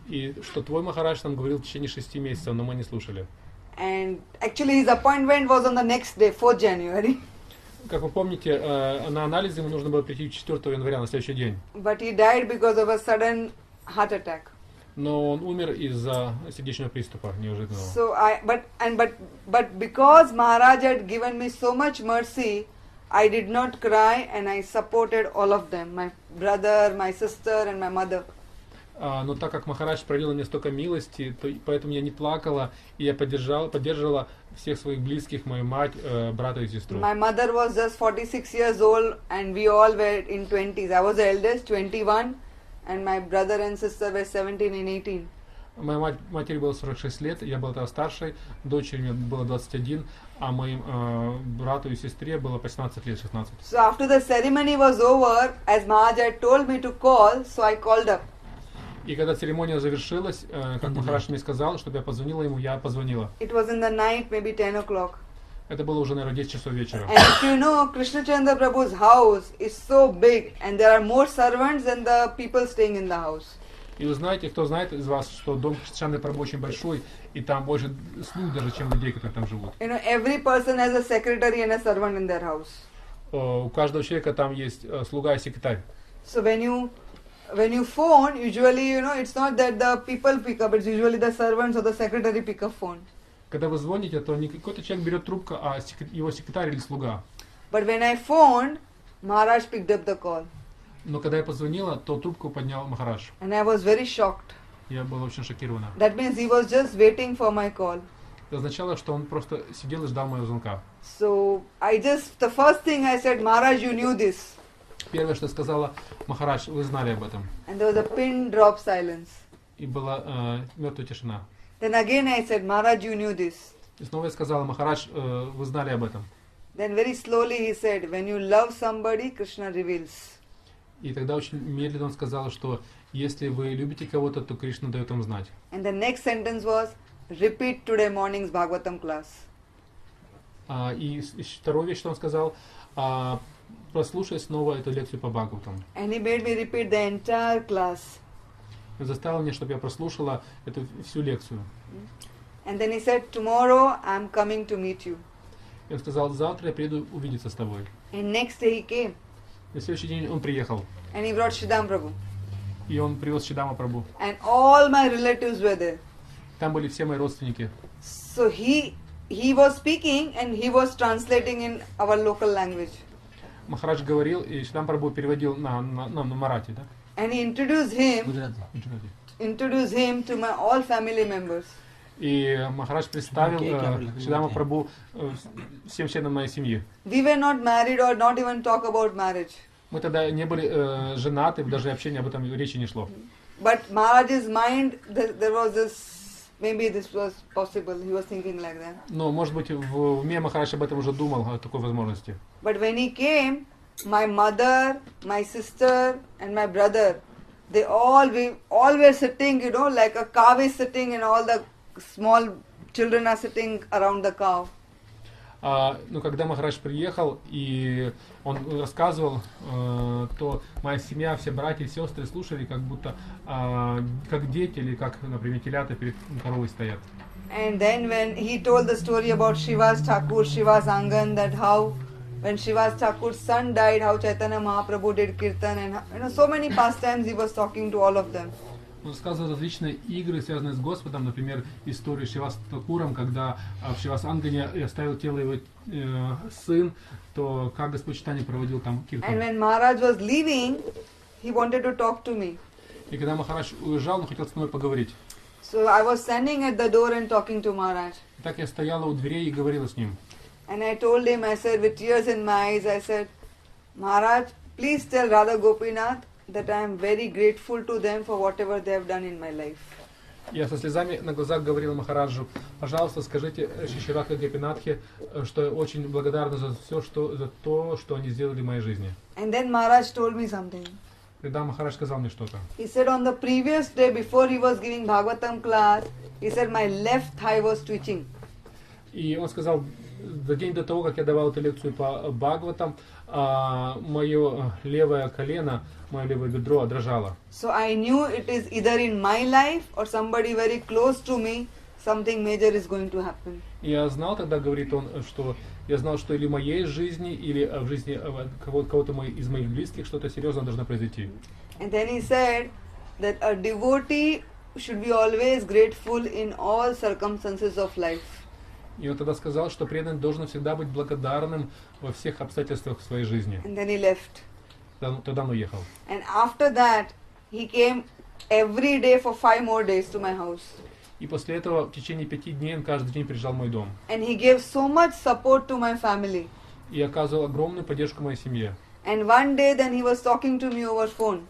И что твой Махарадж нам говорил в течение 6 месяцев, но мы не слушали. And actually his appointment was on the next day, 4th January. Как вы помните, на анализы ему нужно было прийти 4 января, на следующий день. But he died because of a sudden heart attack. Но он умер из-за сердечного приступа неожиданного. So but because Maharaj had given me so much mercy, I did not cry and I supported all of them, my brother, my sister and my mother. Но так как Махарадж проявил мне столько милости, то поэтому я не плакала, и я поддерживала всех своих близких, мою мать, брата и сестру. My mother was just 46 years old and we all were in 20s. I was the eldest, 21, and my brother and sister were 17 and 18. Моей матери было 46 лет, я был тогда старшей, дочери мне было 21, а моим брату и сестре было по 17 лет, 16. So after the ceremony was over, as Maharaj had told me to call, so I called up. И когда церемония завершилась, как Махарадж мне сказал, чтобы я позвонила ему, я позвонила. It was in the night, maybe 10 o'clock. Это было уже, наверное, 10 часов вечера. And if you know, Krishna Chandra Prabhu's house is so big and there are more servants than the people staying in the house. И вы знаете, кто знает из вас, что дом Кришны Прабху очень большой, и там больше слуг даже, чем людей, которые там живут. You know, every person has a secretary and a servant in their house. У каждого человека там есть слуга и секретарь. So when you phone, usually, you know, it's not that the people pick up, it's usually the servants or the secretary pick up phone. Когда вы звоните, то не какой-то человек берет трубку, а его секретарь или слуга. But when I phoned, Maharaj picked up the call. Но когда я позвонила, то трубку поднял Махарадж. And I was very shocked. Я была очень шокирована. That means he was just waiting for my call. Это означало, что он просто сидел и ждал моего звонка. So the first thing I said, Maharaj, you knew this. Первое, что сказала Махарадж, вы знали об этом. And there was a pin drop silence. И была мертвая тишина. Then again I said, Maharaj, you knew this. И снова я сказала, Махарадж, вы знали об этом. Then very slowly he said, when you love somebody, Krishna reveals. И тогда очень медленно он сказал, что если вы любите кого-то, то Кришна дает вам знать. And the next sentence was, repeat today morning's Bhagavatam class. И второе вещь, что он сказал, прослушай снова эту лекцию по Бхагаватам. And he made me repeat the entire class. Он заставил меня, чтобы я прослушала эту всю лекцию. And then he said, tomorrow I'm coming to meet you. И он сказал, завтра я приеду увидеться с тобой. And next day he came. На следующий день он приехал. And he brought Shridama Prabhu. И он привез Шридама Прабху. And all my relatives were there. Там были все мои родственники. So he was speaking and he was translating in our local language. Махарадж говорил, и Шридам Прабху переводил на марати, да? And he introduced him to my all family members. И Махарадж представил Шридама Прабху всем членам моей семьи. We were not married or not even talk about marriage. Мы тогда не были женаты, даже общения об этом речи не шло. But Maharaj's mind, there was this, maybe this was possible, he was thinking like that. Но, может быть, в уме Махарадж об этом уже думал, о такой возможности. But when he came, my mother, my sister and my brother, we all were sitting, you know, like a cow is sitting and all the small children are sitting around the cow. Но когда Махарадж приехал и он рассказывал, то моя семья, все братья и сестры слушали, как будто как дети или как, например, телята перед коровой стоят. And then when he told the story about Srivas Thakur, Srivas Angan, that how when Srivas Thakur's son died, how Chaitanya Mahaprabhu did kirtan, and you know, so many pastimes he was talking to all of them. Он рассказывал различные игры, связанные с Господом, например, историю с Шривас Такуром, когда в Шривас Ангане оставил тело его сын, то как Господь Чайтанья проводил там киртан. And when Maharaj was leaving, he wanted to talk to me. И когда Махарадж уезжал, он хотел с мной поговорить. So I was standing at the door and talking to Maharaj. И так я стояла у дверей и говорила с ним. And I told him, I said, with tears in my eyes, I said, Maharaj, please tell Radha Gopinath that I am very grateful to them for whatever they have done in my life. Я со слезами на глазах говорил Махараджу, пожалуйста, скажите Шри Радха Гопинатхе, что я очень благодарна за все, за то, что они сделали в моей жизни. And then Maharaj told me something. Когда Махарадж сказал мне что-то. He said on the previous day before he was giving Bhagavatam class, he said my left thigh was twitching. И он сказал, за день до того, как я давал эту лекцию по Бхагаватам, мое левое колено, мое левое бедро дрожало. So I knew it is either in my life or somebody very close to me, something major is going to happen. И я знал тогда, говорит он, что я знал, что или в моей жизни, или в жизни кого-то из моих близких что-то серьезное должно произойти. And then he said that a devotee should be always grateful in all circumstances of life. И он тогда сказал, что преданный должен всегда быть благодарным во всех обстоятельствах своей жизни. And then he left. Тогда он уехал. And after that, he came every day for 5 more days to my house. И после этого в течение 5 дней он каждый день приезжал в мой дом. And he gave so much support to my family. И оказывал огромную поддержку моей семье. And one day then he was talking to me over phone.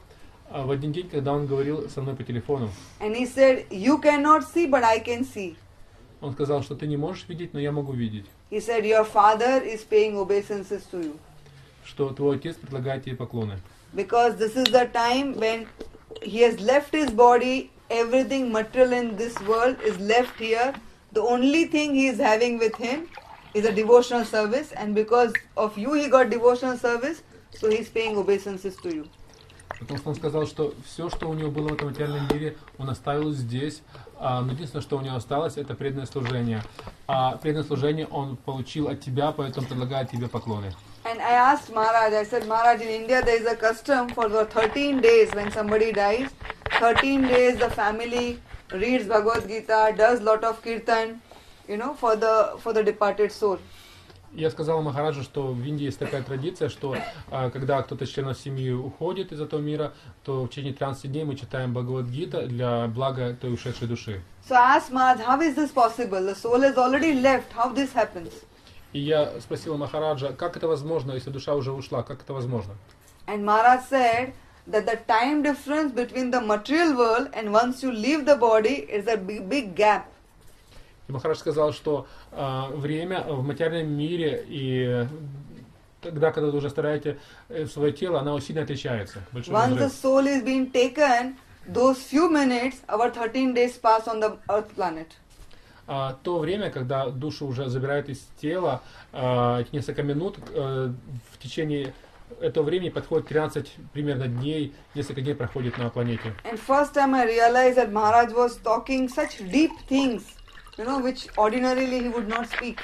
А в один день, когда он говорил со мной по телефону, And he said, you cannot see, but I can see. он сказал, что ты не можешь видеть, но я могу видеть. He said, your father is paying obeisances to you. Что твой отец предлагает тебе поклоны. Because this is the time when he has left his body, everything material in this world is left here. The only thing he is having with him is a devotional service, and because of you he got devotional service, so he is paying obeisances to you. Потому что он сказал, что все, что у него было в этом материальном мире, он оставил здесь. Но единственное, что у него осталось, это преданное служение. А преданное служение он получил от тебя, поэтому предлагает тебе поклоны. And I asked Maharaj, I said, Maharaj, in India there is a custom for the 13 days when somebody dies. 13 days the family reads Bhagavad Gita, does lot of kirtan, for the departed soul. Я сказал Махараджу, что в Индии есть такая традиция, что когда кто-то из членов семьи уходит из этого мира, то в течение 13 дней мы читаем Бхагавад-гита для блага той ушедшей души. So I asked Maharaj, how is this possible? The soul has already left. How this happens? И я спросил Махараджа, как это возможно, если душа уже ушла, как это возможно? And Maharaj said that the time difference between the material world and once you leave the body is a big gap. И Махарадж сказал, что время в материальном мире и тогда, когда вы уже стараете свое тело, оно сильно отличается. Once the soul is being taken, those few minutes, our 13 days pass on the earth planet. То время, когда душу уже забирают из тела, несколько минут, в течение этого времени подходит 13 примерно дней, несколько дней проходит на планете. And first time I realized that Maharaj was talking such deep things, which ordinarily he would not speak.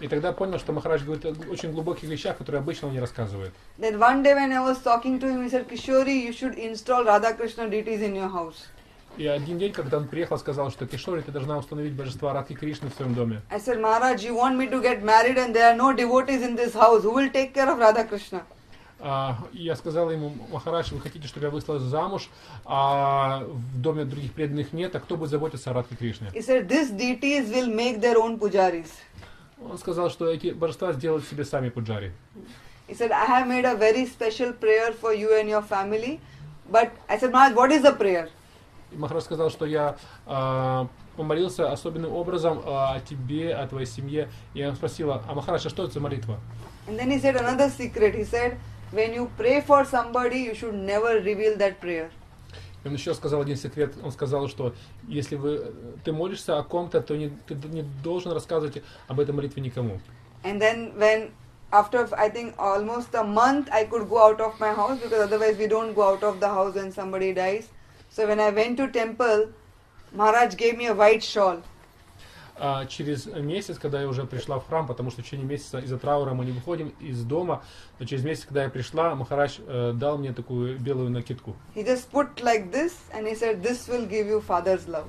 И тогда понял, что Махарадж говорит о очень глубоких вещах, которые обычно он не рассказывает. Then one day when I was talking to him, he said, Kishori, you should install Radha Krishna deities in your house. И один день, когда он приехал, сказал, что Кишори, ты должна установить божества Радхи Кришны в своем доме. I said, Maharaj, you want me to get married and there are no devotees in this house. Who will take care of Radha Krishna? Я сказал ему, Махарадж, вы хотите, чтобы я вышла замуж, а в доме других преданных нет, а кто будет заботиться о Радхе Кришне? He said, these deities will make their own pujaris. Он сказал, что эти божества сделают себе сами пуджари. He said, I have made a very special prayer for you and your family. But I said, Maharaj, what is the prayer? И Махарадж сказал, что я помолился особенным образом о тебе, о твоей семье. И я спросила, Махарадж, а что это за молитва? And then he said another secret. He said, when you pray for somebody, you should never reveal that prayer. И он еще сказал один секрет. Он сказал, что если ты молишься о ком-то, то ты не должен рассказывать об этой молитве никому. And then when after I think almost a month I could go out of my house because otherwise we don't go out of the house when somebody dies. So when I went to temple, Maharaj gave me a white shawl. Через месяц, когда я уже пришла в храм, потому что в течение месяца из-за траура мы не выходим из дома, но через месяц, когда я пришла, Махарадж дал мне такую белую накидку. He just put like this and he said, this will give you father's love.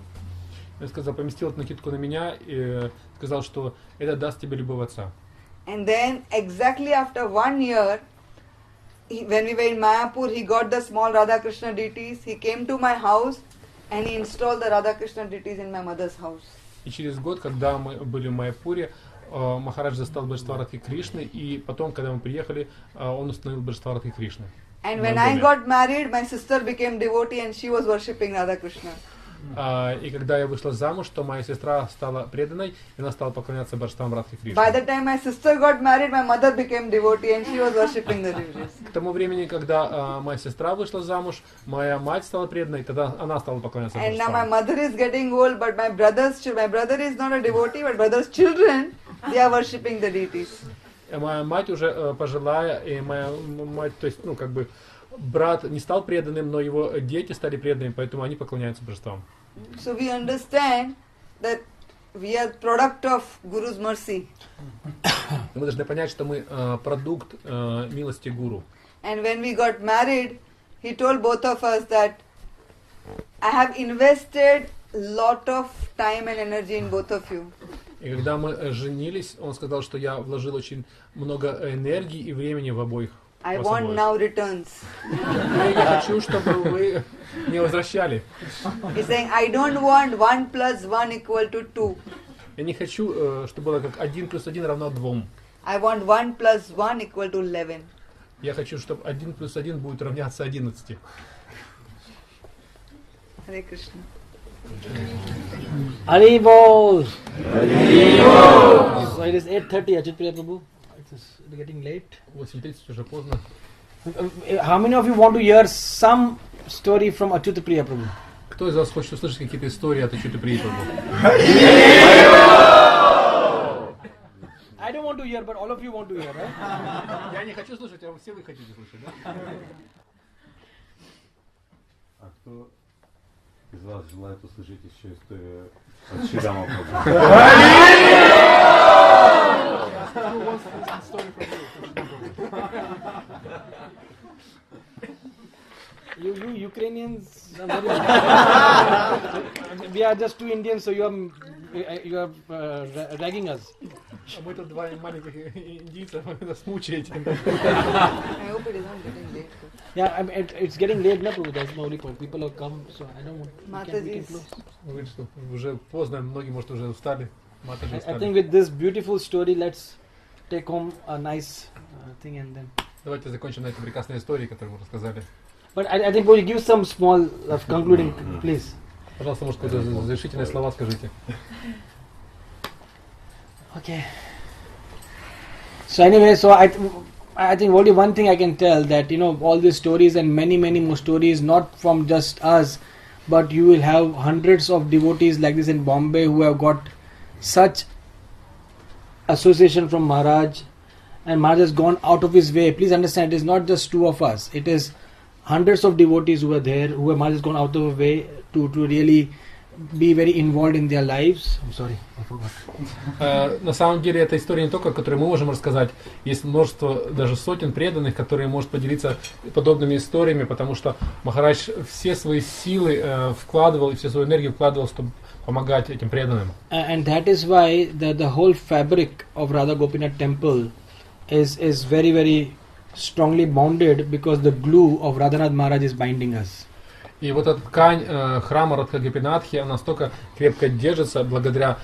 Я сказал, поместил эту накидку на меня и сказал, что это даст тебе любовь отца. And then exactly after 1 year, when we were in Mayapur, he got the small Radha Krishna deities. He came to my house and he installed the Radha Krishna deities in my mother's house. И через год, когда мы были в Майяпуре, Махарадж застал божества Радхи Кришны, и потом, когда мы приехали, он установил божества Радхи Кришны. And when I got married, my sister became devotee and she was worshipping Radha Krishna. И когда я вышла замуж, то моя сестра стала преданной, и она стала поклоняться божествам Радхи Кришны. By the time my sister got married, my mother became devotee and she was worshipping the devotees. К тому времени, когда моя сестра вышла замуж, моя мать стала преданной, тогда она стала поклоняться And now my божествам. mother is getting old, but my brother is not a devotee, but brother's children, they are worshipping the deities. Моя мать уже пожилая, и моя мать, то есть, брат не стал преданным, но его дети стали преданными, поэтому они поклоняются божествам. So we understand that we are product of Guru's mercy. Мы должны понять, что мы продукт милости Гуру. And when we got married, he told both of us that I have invested lot of time and energy in both of you. И когда мы женились, он сказал, что я вложил очень много энергии и времени в обоих. I want now returns. Я хочу, чтобы вы не возвращали. He's saying, I don't want 1 plus 1 equal to 2. Я не хочу, чтобы было как 1 плюс 1 равно 2. I want 1 plus 1 equal to 11. Я хочу, чтобы 1 плюс 1 будет равняться 11. Hare Krishna. Haribol! So it is 8:30, Ajit Priya Prabhu. It's getting late. 8:30 уже поздно. How many of you want to hear some story from Achyuta Priya Prabhu? Кто из вас хочет услышать какие-то истории от Achyuta Priya Prabhu? I don't want to hear, but all of you want to hear, right? Я не хочу слушать, а все вы хотите слушать, да? А кто из вас желает услышать еще историю от Шридама? You Ukrainians are very we are just two Indians, so you are ragging us. Мы тут два маленьких индийца, вы нас мучаете. I hope it is not getting late. Yeah, I mean, it's getting late now, Prabhu. That's the only point. People have come, so I don't want. We can close. Говорит, что уже поздно, многие, может, уже устали. I think with this beautiful story, let's take home a nice thing and then. Давайте закончим на этой прекрасной истории, которую мы рассказали. But I think we'll give some small concluding, please. Пожалуйста, может, какие-то завершительные слова скажите. Okay. So anyway, so I think only one thing I can tell, that all these stories and many more stories, not from just us, but you will have hundreds of devotees like this in Bombay who have got such association from Maharaj, and Maharaj has gone out of his way. Please understand, it is not just two of us, it is hundreds of devotees who are there, who Maharaj has gone out of his way to really be very involved in their lives. I'm sorry, I forgot. На самом деле, эта история не только, которую мы можем рассказать. Есть множество, даже сотен преданных, которые могут поделиться подобными историями, потому что Махарадж все свои силы вкладывал и всю свою энергию вкладывал, чтобы помогать этим преданным. And that is why the whole fabric of Radha Gopinath temple is very, very strongly bounded, because the glue of Radhanath Maharaj is binding us. И вот эта ткань храма Радха Гопинатхи, она настолько крепко держится благодаря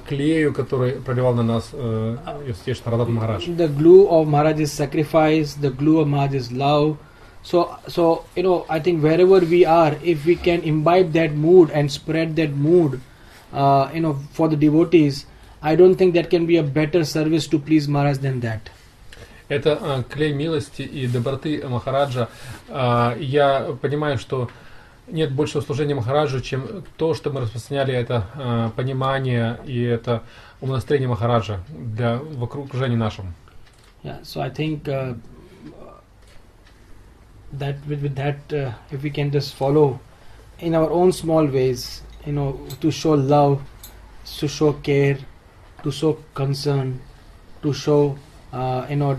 клею, который проливал на нас, естественно, Радhat Maharaj. The glue of Maharaj's sacrifice, the glue of Maharaj's love. So I think wherever we are, if we can imbibe that mood and spread that mood, for the devotees, I don't think that can be a better service to please Maharaj than that. Это клей милости и доброты Махараджа. Я понимаю, что нет большего служения Махараджу, чем то, что мы распространяли это понимание и это умонастроение Махараджа в окружении нашем. Yeah, so I think that with that, if we can just follow in our own small ways, to show love, to show care, to show concern, to show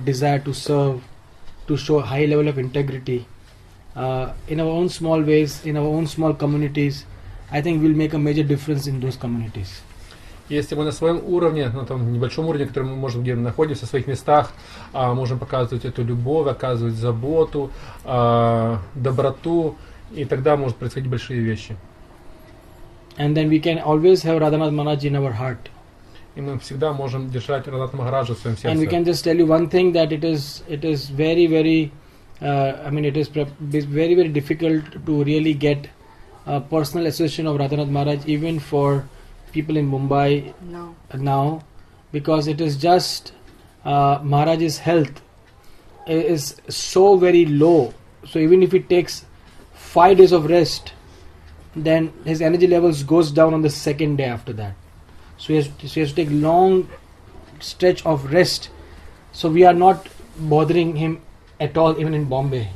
desire to serve, to show high level of integrity, in our own small ways, in our own small communities, I think we'll make a major difference in those communities. Если мы на своем уровне, на том небольшом уровне, который мы можем где находимся, в своих местах, можем показывать эту любовь, оказывать заботу, доброту, и тогда может происходить большие вещи. And then we can always have Radhanath Maharaj in our heart. И мы всегда можем держать Радханата Махараджа в своем сердце. And we can just tell you one thing, that it is very, very, it is very, very difficult to really get personal association of Radhanath Maharaj even for people in Mumbai No. now, because it is just Maharaj's health is so very low. So even if he takes 5 days of rest, then his energy levels goes down on the second day after that. So he has to take long stretch of rest. So we are not bothering him at all, even in Bombay.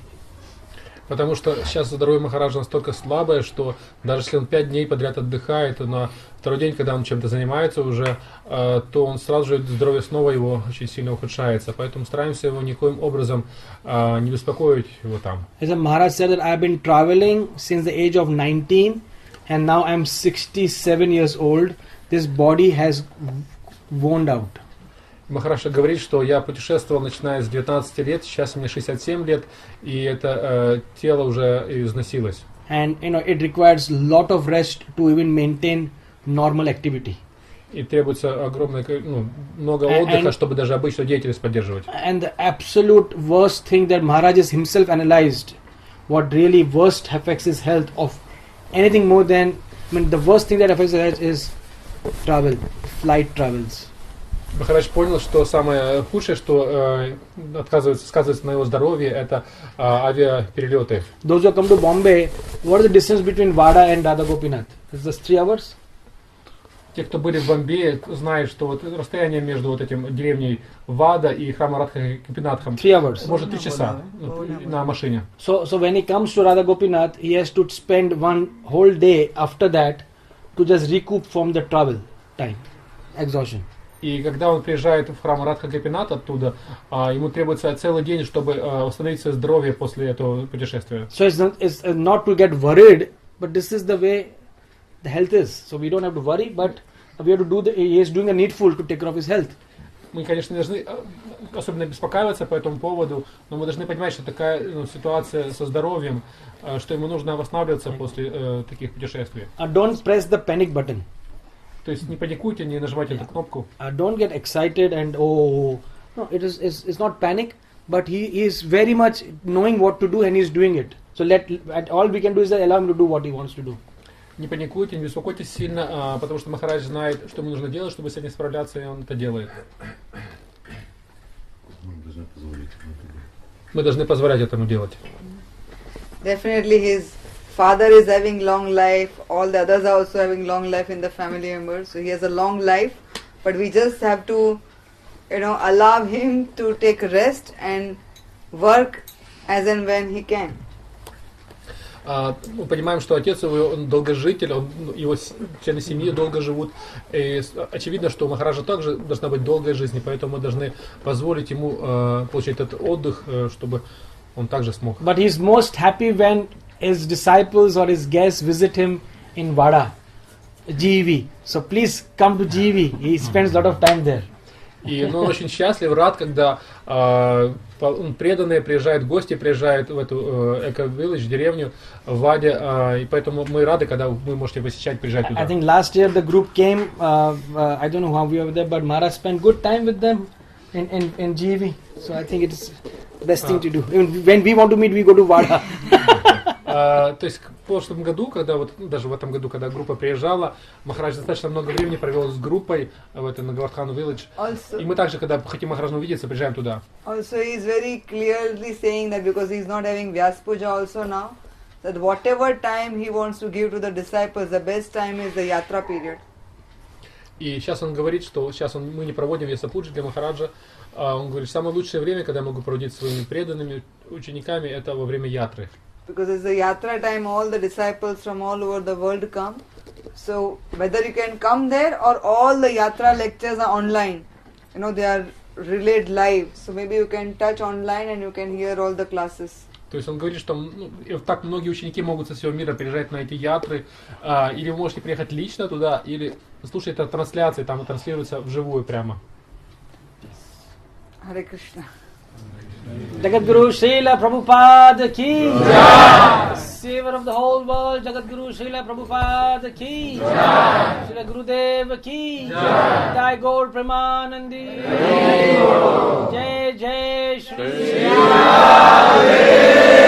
Потому что сейчас здоровье Махараджа настолько слабое, что даже если он 5 дней подряд отдыхает, то на второй день, когда он чем-то занимается уже, то он сразу же здоровье снова его очень сильно ухудшается. Поэтому стараемся его никоим образом не беспокоить его там. As a Maharaj said that I have been traveling since the age of 19 and now I am 67 years old. This body has worn out. Махараджа говорит, что я путешествовал начиная с 19 лет, сейчас мне 67 лет, и это тело уже износилось. And it requires lot of rest to even maintain normal activity. И требуется огромное, много отдыха, чтобы даже обычную деятельность поддерживать. And the absolute worst thing that Maharaj has himself analyzed, what really worst affects his health of anything more than, the worst thing that affects his health is travel, flight travels. Махарадж понял, что самое худшее, что сказывается на его здоровье, это авиаперелеты. Those who come to Bombay, what is the distance between Vada and Radha Gopinath? Is this 3 hours? Те, кто были в Бомбее, знают, что вот расстояние между вот этим деревней Вада и храмом Радха Гопинатхом 3 hours. может 3 часа на машине. So when he comes to Radha Gopinath, he has to spend one whole day after that to just recoup from the travel time, exhaustion. И когда он приезжает в храм Радха Гопината оттуда, ему требуется целый день, чтобы восстановить свое здоровье после этого путешествия. So it's not to get worried, but this is the way the health is. So we don't have to worry, but we have to do he is doing the needful to take care of his health. Мы, конечно, не должны особенно беспокаиваться по этому поводу, но мы должны понимать, что такая ситуация со здоровьем, что ему нужно восстанавливаться после таких путешествий. Don't press the panic button. То есть не паникуйте, не нажимайте эту кнопку. Don't get excited and no, it's not panic, but he is very much knowing what to do and he is doing it. So all we can do is allow him to do what he wants to do. Не паникуйте, не беспокойтесь сильно, потому что Махарадж знает, что ему нужно делать, чтобы с этим справляться, и он это делает. Мы должны позволять этому делать. Definitely his father is having long life, all the others are also having long life in the family members, so he has a long life, but we just have to allow him to take rest and work as and when he can. Мы понимаем, что отец его он долгожитель, его члены семьи долго живут, и очевидно, что у Махараджа также должна быть долгая жизнь, поэтому мы должны позволить ему получить этот отдых, чтобы он также смог. But he is most happy when his disciples or his guests visit him in Vada, GEV. So please come to GEV. He spends a lot of time there. И он очень счастлив, рад, когда преданные приезжают, гости приезжают в эту эко-вилледж, деревню в Ваде, и поэтому мы рады, когда вы можете посещать, приезжать туда. I think last year the group came, I don't know how we were there, but Maharaj spent good time with them in GEV. So I think it is the best thing to do. When we want to meet, we go to Vada. То есть в прошлом году, когда даже в этом году, когда группа приезжала, Махарадж достаточно много времени провел с группой в этой на Гавардхан Village. И мы также, когда хотим Махараджа увидеться, приезжаем туда. Also he is very clearly saying that because he is not having Vyas Puja also now, that whatever time he wants to give to the disciples, the best time is the Yatra period. И сейчас он говорит, что сейчас мы не проводим Вьяса-пуджи для Махараджа. Он говорит, самое лучшее время, когда я могу проводить своими преданными учениками, это во время ятры. Because it's the Yatra time, all the disciples from all over the world come. So whether you can come there or all the Yatra lectures are online, they are relayed live. So maybe you can touch online and you can hear all the classes. То есть он говорит, что так многие ученики могут со всего мира приезжать на эти ятры, или вы можете приехать лично туда, или слушать это трансляции, там транслируется вживую прямо. Hare Krishna. Jagat Guru Srila Prabhupada ki Jai. Savior of the whole world, Jagat Guru Srila Prabhupada ki Jai. Srila Gurudev ki Jai. Jai Gaur Premanandi. Jai Jai Shri Radhe.